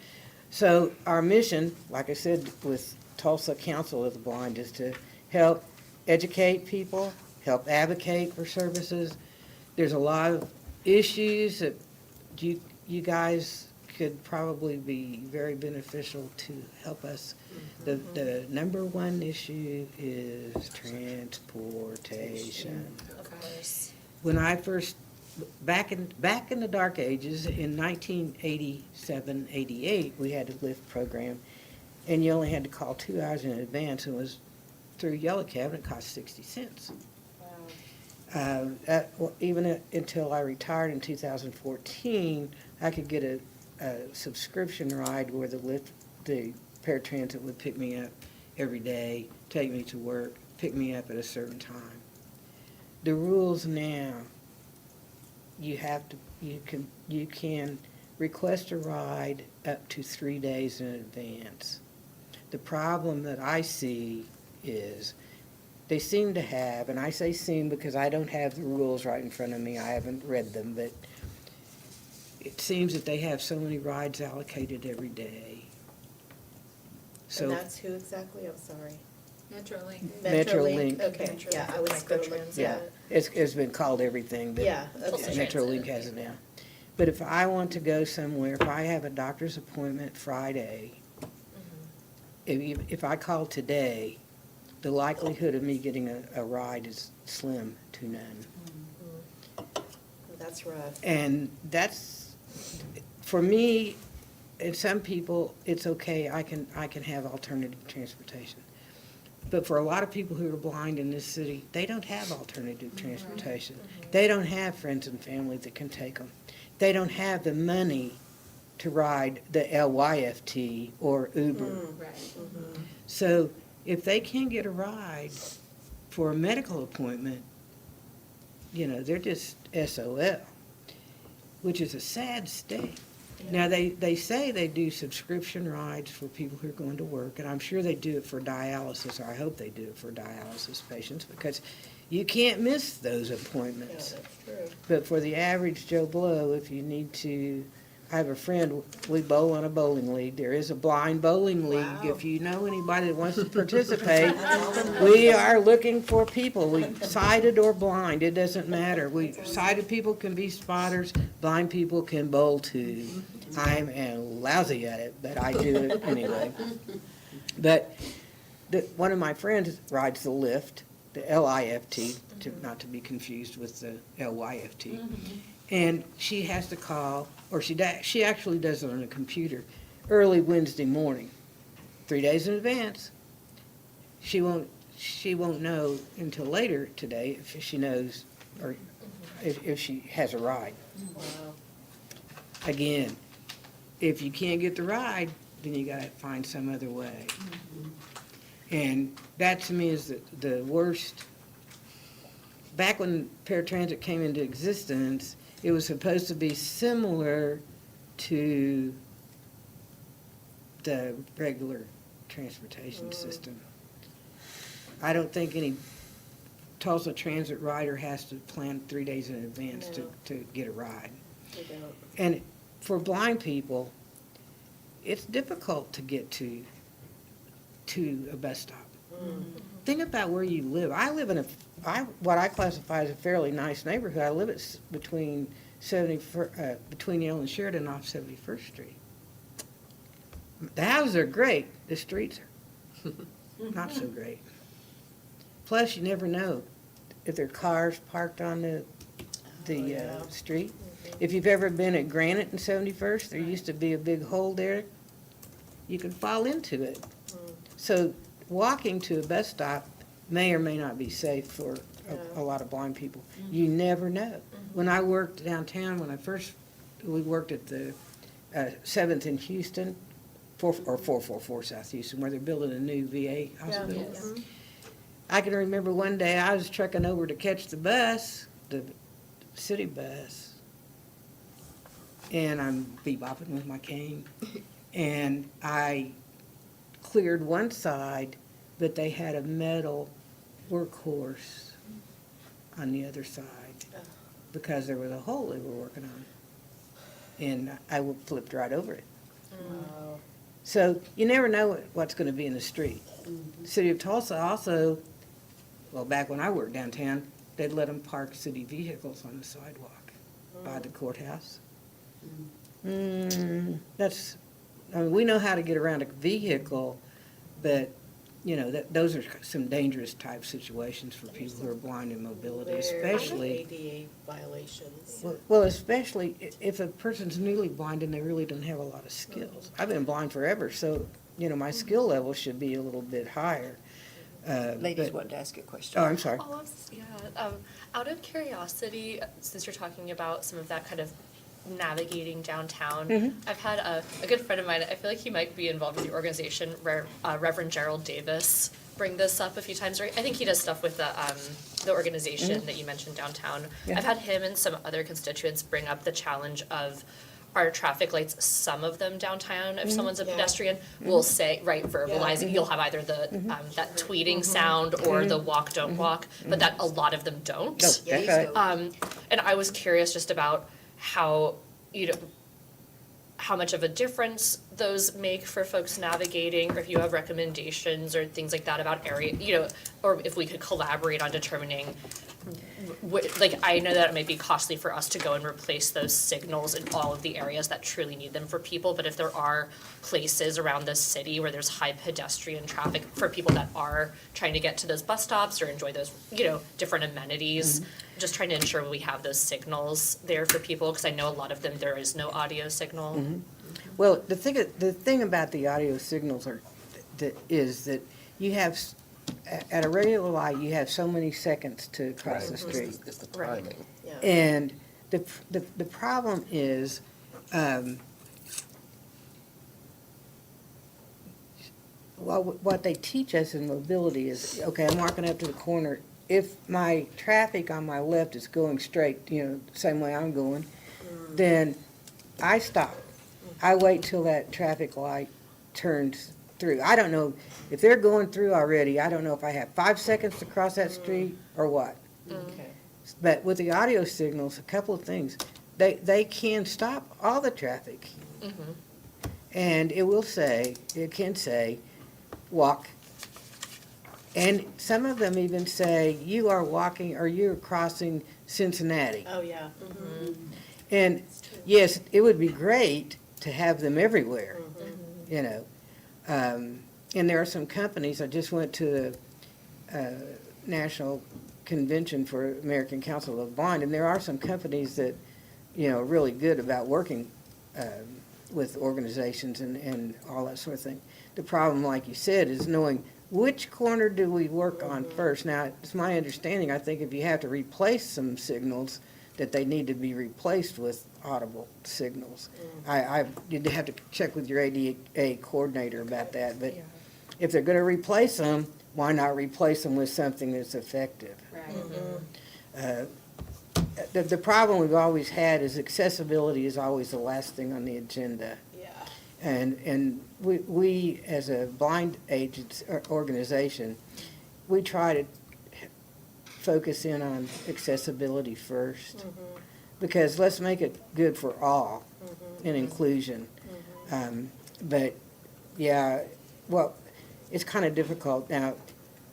so our mission, like I said, with Tulsa Council of the Blind, is to help educate people, help advocate for services. There's a lot of issues that you guys could probably be very beneficial to help us. The number one issue is transportation. Of course. When I first, back in the dark ages, in 1987, 88, we had a Lyft program, and you only had to call 2 hours in advance, and it was through Yellow Cab, and it cost 60 cents. Even until I retired in 2014, I could get a subscription ride where the paratransit would pick me up every day, take me to work, pick me up at a certain time. The rules now, you can request a ride up to 3 days in advance. The problem that I see is they seem to have, and I say seem because I don't have the rules right in front of me, I haven't read them, but it seems that they have so many rides allocated every day. So And that's who exactly? I'm sorry. Metrolink. Metrolink. Okay, yeah, I was gonna look, yeah, it's been called everything, but Yeah, okay. Metrolink has it now. But if I want to go somewhere, if I have a doctor's appointment Friday, if I call today, the likelihood of me getting a ride is slim to none. That's rough. And that's, for me, and some people, it's okay, I can have alternative transportation. But for a lot of people who are blind in this city, they don't have alternative transportation. They don't have friends and family that can take them. They don't have the money to ride the LYFT or Uber. So if they can't get a ride for a medical appointment, you know, they're just SOL, which is a sad state. Now, they say they do subscription rides for people who are going to work, and I'm sure they do it for dialysis, or I hope they do it for dialysis patients, because you can't miss those appointments. But for the average Joe Blow, if you need to, I have a friend, we bowl on a bowling league. There is a blind bowling league. If you know anybody that wants to participate, we are looking for people, sighted or blind, it doesn't matter. Sighted people can be spotters, blind people can bowl too. I'm lousy at it, but I do it anyway. But one of my friends rides the lift, the LIFT, not to be confused with the LYFT. And she has to call, or she actually does it on a computer, early Wednesday morning, 3 days in advance. She won't know until later today if she knows, or if she has a ride. Again, if you can't get the ride, then you gotta find some other way. And that to me is the worst. Back when paratransit came into existence, it was supposed to be similar to the regular transportation system. I don't think any Tulsa Transit rider has to plan 3 days in advance to get a ride. And for blind people, it's difficult to get to a bus stop. Think about where you live. I live in what I classify as a fairly nice neighborhood. I live between Yale and Sheridan off 71st Street. The houses are great. The streets are not so great. Plus, you never know if there are cars parked on the street. If you've ever been at Granite and 71st, there used to be a big hole there. You could fall into it. So walking to a bus stop may or may not be safe for a lot of blind people. You never know. When I worked downtown, we worked at the 7th in Houston, 444 South Houston, where they're building a new VA hospital. I can remember one day I was trekking over to catch the bus, the city bus, and I'm bebopping with my cane, and I cleared one side, but they had a metal workhorse on the other side because there was a hole they were working on. And I flipped right over it. So you never know what's going to be in the street. The City of Tulsa also, well, back when I worked downtown, they'd let them park city vehicles on the sidewalk by the courthouse. I mean, we know how to get around a vehicle, but, you know, those are some dangerous type situations for people who are blind in mobility, especially. ADA violations. Well, especially if a person's newly blind and they really don't have a lot of skills. I've been blind forever, so, you know, my skill level should be a little bit higher. Ladies wanted to ask you a question. Oh, I'm sorry. Out of curiosity, since you're talking about some of that kind of navigating downtown, I've had a good friend of mine, I feel like he might be involved with the organization, Reverend Gerald Davis, bring this up a few times. I think he does stuff with the organization that you mentioned downtown. I've had him and some other constituents bring up the challenge of our traffic lights, some of them downtown, if someone's a Yeah. pedestrian, will say, right, verbalizing, you'll have either the, that tweeting sound or the walk, don't walk, but that a lot of them don't. No, that's right. And I was curious just about how, how much of a difference those make for folks navigating, or if you have recommendations or things like that about area, or if we could collaborate on determining like, I know that it might be costly for us to go and replace those signals in all of the areas that truly need them for people, but if there are places around the city where there's high pedestrian traffic for people that are trying to get to those bus stops or enjoy those, different amenities, just trying to ensure we have those signals there for people, because I know a lot of them, there is no audio signal. Well, the thing about the audio signals is that you have, at a regular light, you have so many seconds to cross the street. It's the timing. Yeah. And the problem is, what they teach us in mobility is, okay, I'm walking up to the corner. If my traffic on my left is going straight, same way I'm going, then I stop. I wait till that traffic light turns through. I don't know if they're going through already. I don't know if I have 5 seconds to cross that street or what. Okay. But with the audio signals, a couple of things. They can stop all the traffic. And it can say, walk. And some of them even say, you are walking or you're crossing Cincinnati. Oh, yeah. And yes, it would be great to have them everywhere, And there are some companies, I just went to the National Convention for American Council of the Blind, and there are some companies that, are really good about working with organizations and all that sort of thing. The problem, like you said, is knowing which corner do we work on first. Now, it's my understanding, I think if you have to replace some signals, that they need to be replaced with audible signals. You'd have to check with your ADA coordinator about that, but if they're gonna replace them, why not replace them with something that's effective? The problem we've always had is accessibility is always the last thing on the agenda. Yeah. And we as a blind agents organization, we try to focus in on accessibility first, because let's make it good for all and inclusion. But yeah, well, it's kind of difficult. Now,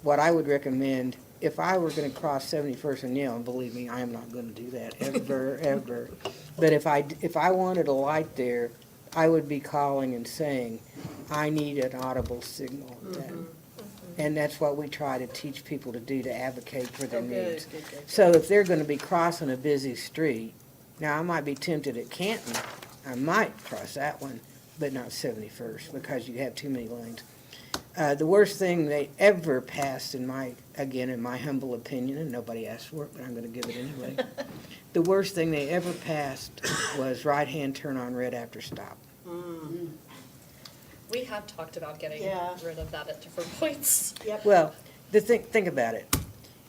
what I would recommend, if I were going to cross 71st and Yale, and believe me, I am not going to do that ever. But if I wanted a light there, I would be calling and saying, I need an audible signal. And that's what we try to teach people to do, to advocate for their needs. Good. So if they're going to be crossing a busy street, now I might be tempted at Canton, I might cross that one, but not 71st, because you have too many lanes. The worst thing they ever passed, in my humble opinion, and nobody asked for it, but I'm going to give it anyway. The worst thing they ever passed was right-hand turn on red after stop. We have talked about getting rid of that at different points. Well, think about it.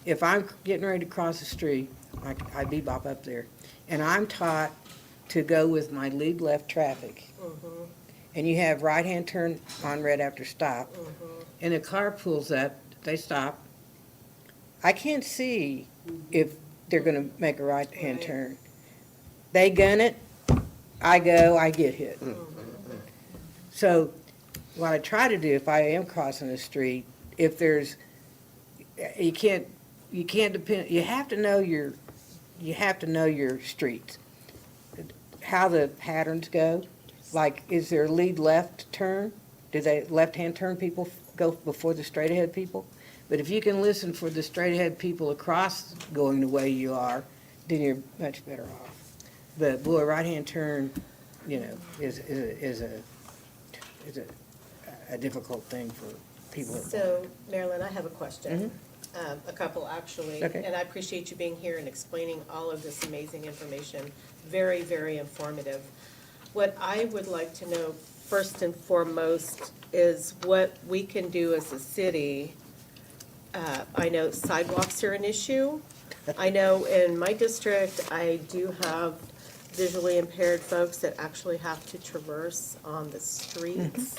If I'm getting ready to cross the street, I bebop up there, and I'm taught to go with my lead left traffic, and you have right-hand turn on red after stop, and a car pulls up, they stop. I can't see if they're going to make a right-hand turn. They gun it, I go, I get hit. So what I try to do if I am crossing the street, if there's, you can't depend, you have to know your streets, how the patterns go. Like, is there a lead left turn? Do they left-hand turn people go before the straight-ahead people? But if you can listen for the straight-ahead people across going the way you are, then you're much better off. But boy, right-hand turn, is a difficult thing for people. So, Marilyn, I have a question. A couple, actually. Okay. And I appreciate you being here and explaining all of this amazing information. Very, very informative. What I would like to know, first and foremost, is what we can do as a city. I know sidewalks are an issue. I know in my district, I do have visually impaired folks that actually have to traverse on the streets.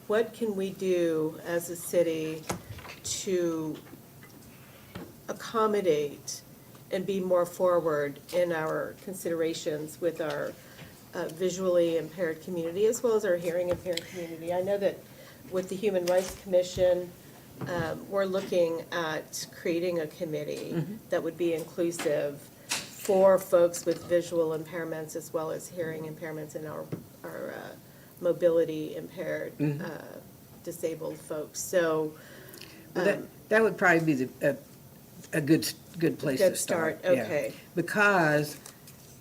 What can we do as a city to accommodate and be more forward in our considerations with our visually impaired community as well as our hearing impaired community? I know that with the Human Rights Commission, we're looking at creating a committee that would be inclusive for folks with visual impairments as well as hearing impairments and our mobility impaired disabled folks. So That would probably be a good place to Good start. start, yeah. okay. Because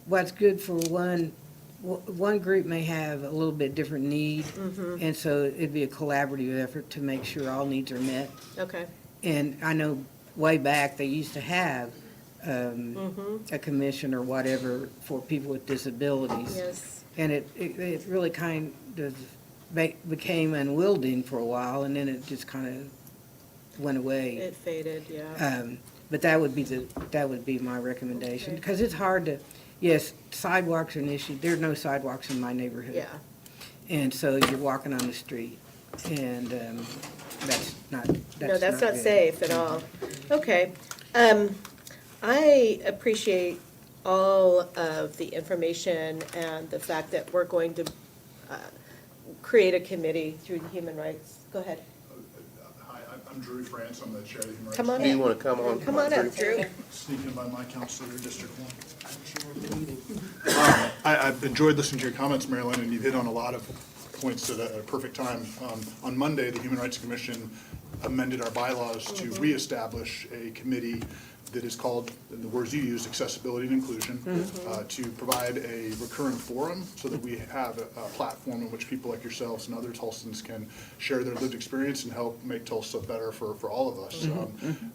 what's good for one group may have a little bit different need, and so it'd be a collaborative effort to make sure all needs are met. Okay. And I know way back, they used to have a commission or whatever for people with disabilities. Yes. And it really kind of became unwielding for a while, and then it just kind of went away. It faded, yeah. But that would be my recommendation, because it's hard to, yes, sidewalks are an issue. There are no sidewalks in my neighborhood. Yeah. And so you're walking on the street, and that's not No, that's not good. safe at all. Okay. I appreciate all of the information and the fact that we're going to create a committee through the Human Rights. Go ahead. Hi, I'm Drew France, I'm the chair of the Human Rights. Come on Do you in. want to come on? Come on up, Drew. Sneaking by my counselor, District 1. I've enjoyed listening to your comments, Marilyn, and you've hit on a lot of points at a perfect time. On Monday, the Human Rights Commission amended our bylaws to reestablish a committee that is called, in the words you used, accessibility and inclusion, to provide a recurring forum so that we have a platform in which people like yourselves and other Tulsans can share their lived experience and help make Tulsa better for all of us.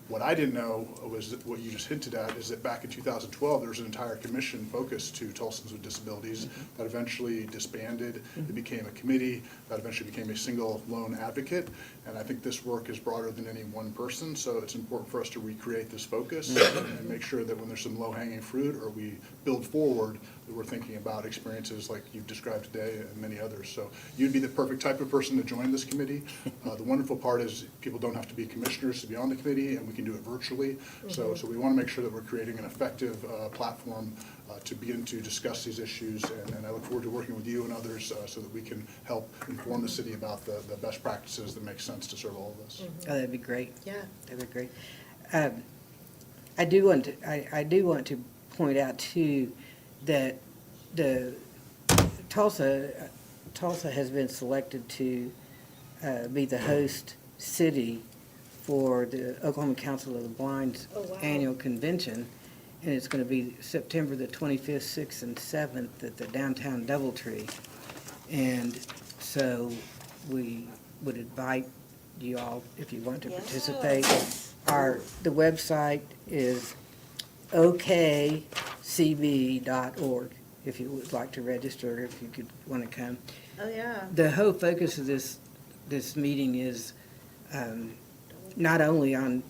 What I didn't know was that what you just hinted at is that back in 2012, there was an entire commission focused to Tulsans with disabilities that eventually disbanded. It became a committee that eventually became a single lone advocate. And I think this work is broader than any one person, so it's important for us to recreate this focus and make sure that when there's some low-hanging fruit or we build forward, that we're thinking about experiences like you've described today and many others. So you'd be the perfect type of person to join this committee. The wonderful part is people don't have to be commissioners to be on the committee, and we can do it virtually. So we want to make sure that we're creating an effective platform to begin to discuss these issues, and I look forward to working with you and others so that we can help inform the city about the best practices that make sense to serve all of us. Oh, that'd be great. Yeah. That'd be great. I do want to point out too that the Tulsa has been selected to be the host city for the Oklahoma Council of the Blind's annual convention, and it's going to be September the 25th, 6th, and 7th at the downtown DoubleTree. And so we would invite you all, if you want to participate. The website is okcb.org, if you would like to register, if you could want to come. Oh, yeah. The whole focus of this meeting is not only on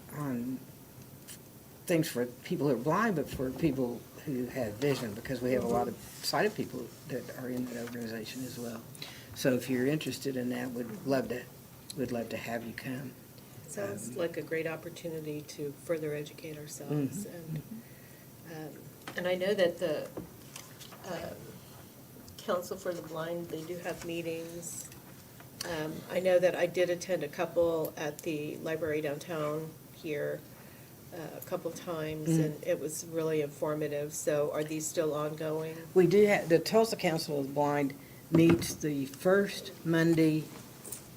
things for people who are blind, but for people who have vision, because we have a lot of sighted people that are in that organization as well. So if you're interested in that, we'd love to have you come. Sounds like a great opportunity to further educate ourselves. And I know that the Council for the Blind, they do have meetings. I know that I did attend a couple at the library downtown here a couple times, and it was really informative. So are these still ongoing? We do have, the Tulsa Council of the Blind meets the first Monday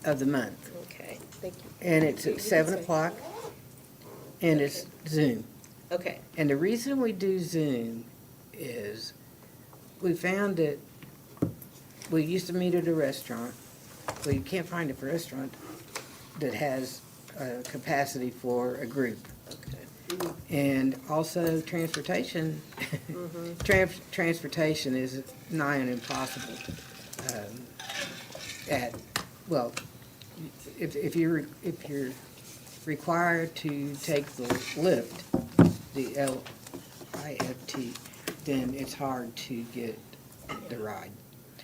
of the month. Okay, thank you. And it's at 7 o'clock, and it's Zoom. Okay. And the reason we do Zoom is we found that we used to meet at a restaurant. Well, you can't find a restaurant that has capacity for a group. And also transportation, transportation is nigh on impossible. If you're required to take the lift, the LIFT, then it's hard to get the ride.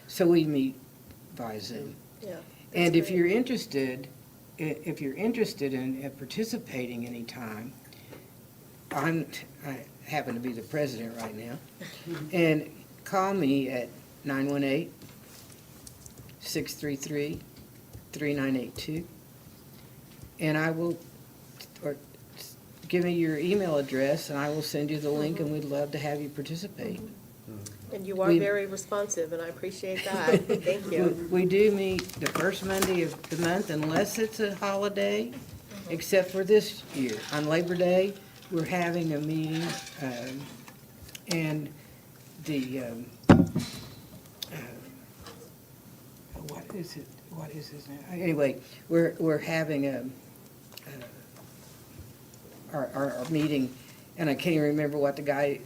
So we meet via Zoom. Yeah. And if you're interested, in participating anytime, I happen to be the president right now, and call me at 918-633-3982, and I will, or give me your email address, and I will send you the link, and we'd love to have you participate. And you are We- very responsive, and I appreciate that. Thank you. We do meet the first Monday of the month unless it's a holiday, except for this year. On Labor Day, we're having a meeting, and the, what is it now? Anyway, we're having our meeting, and I can't even remember what the guy,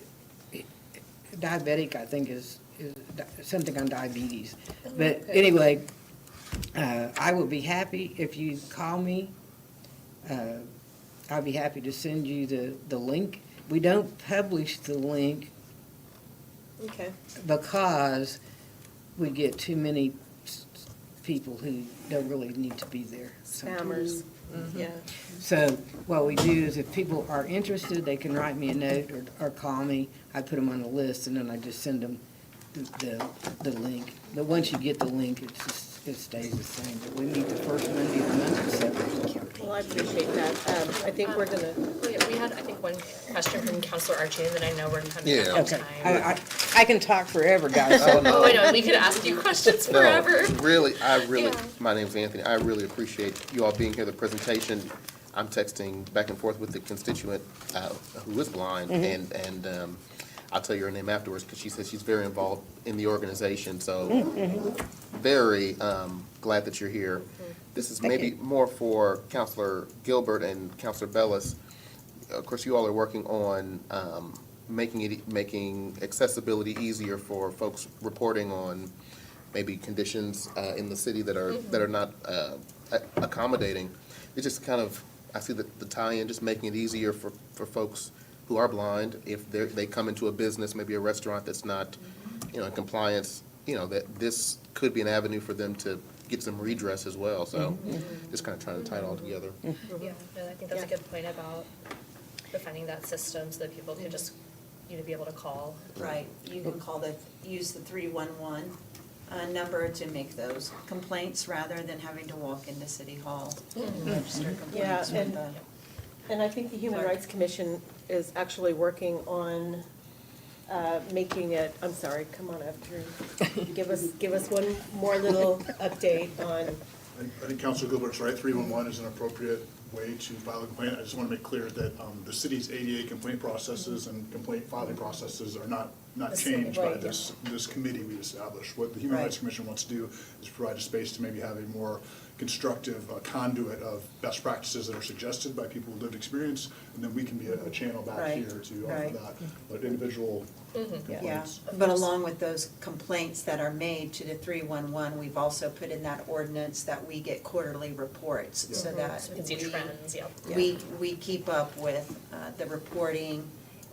diabetic, I think, is something on diabetes. But anyway, I will be happy if you call me. I'll be happy to send you the link. We don't publish the link Okay. because we get too many people who don't really need to be there. Spammers. Yeah. So what we do is if people are interested, they can write me a note or call me. I put them on the list and then I just send them the link. But once you get the link, it stays the same. But we meet the first Monday of the month at 7. Well, I appreciate that. I think we're gonna. We had, I think, one question from Counselor Archie, and then I know we're kind of Yeah. out of Okay. time. I can talk forever, guys. Oh, no. Oh, I know, we could ask you questions forever. No, really, Yeah. my name's Anthony. I really appreciate you all being here, the presentation. I'm texting back and forth with the constituent who is blind, and I'll tell you her name afterwards because she says she's very involved in the organization. So very glad that you're here. This is maybe more for Counselor Gilbert and Counselor Bellis. Of course, you all are working on making accessibility easier for folks reporting on maybe conditions in the city that are not accommodating. It's just kind of, I see the tie-in, just making it easier for folks who are blind if they come into a business, maybe a restaurant that's not, in compliance, that this could be an avenue for them to get some redress as well. So just kind of trying to tie it all together. Yeah, no, I think that's a good point about defining that system so that people can just, be able to call. Right, you can use the 311 number to make those complaints rather than having to walk into City Hall and register Yeah, complaints with the. and I think the Human Rights Commission is actually working on making it, I'm sorry, come on up, Drew. Give us one more little update on. I think Councilor Gilbert's right, 311 is an appropriate way to file a complaint. I just want to make clear that the city's ADA complaint processes and complaint filing processes are not changed by this committee we established. What the Human Rights Commission wants to do is provide a space to maybe have a more constructive conduit of best practices that are suggested by people with lived experience, and then we can be a channel back here to offer that. But individual Yeah, complaints. but along with those complaints that are made to the 311, we've also put in that ordinance that we get quarterly reports so that So we can see trends, yep. we keep up with the reporting,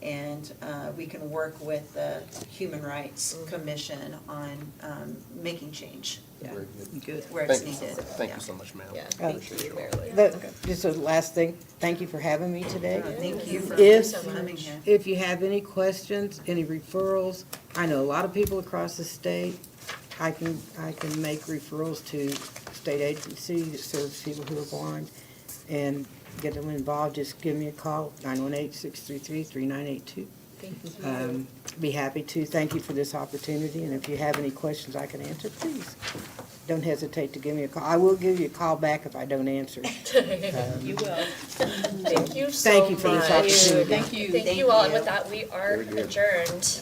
and we can work with the Human Rights Commission on making change Very good. where it's Thank you. needed. Thank you so much, ma'am. Yeah, thank thank you, Mary Lou. Just a last thing, thank you for having me today. Thank you for If, coming here. if you have any questions, any referrals, I know a lot of people across the state. I can make referrals to state agency that serves people who are blind and get them involved. Just give me a call, 918-633-3982. Thank you. Be happy to. Thank you for this opportunity, and if you have any questions I can answer, please don't hesitate to give me a call. I will give you a call back if I don't answer. You will. Thank you so much. Thank you for this opportunity. Thank you. Thank you all, and with that, we are adjourned.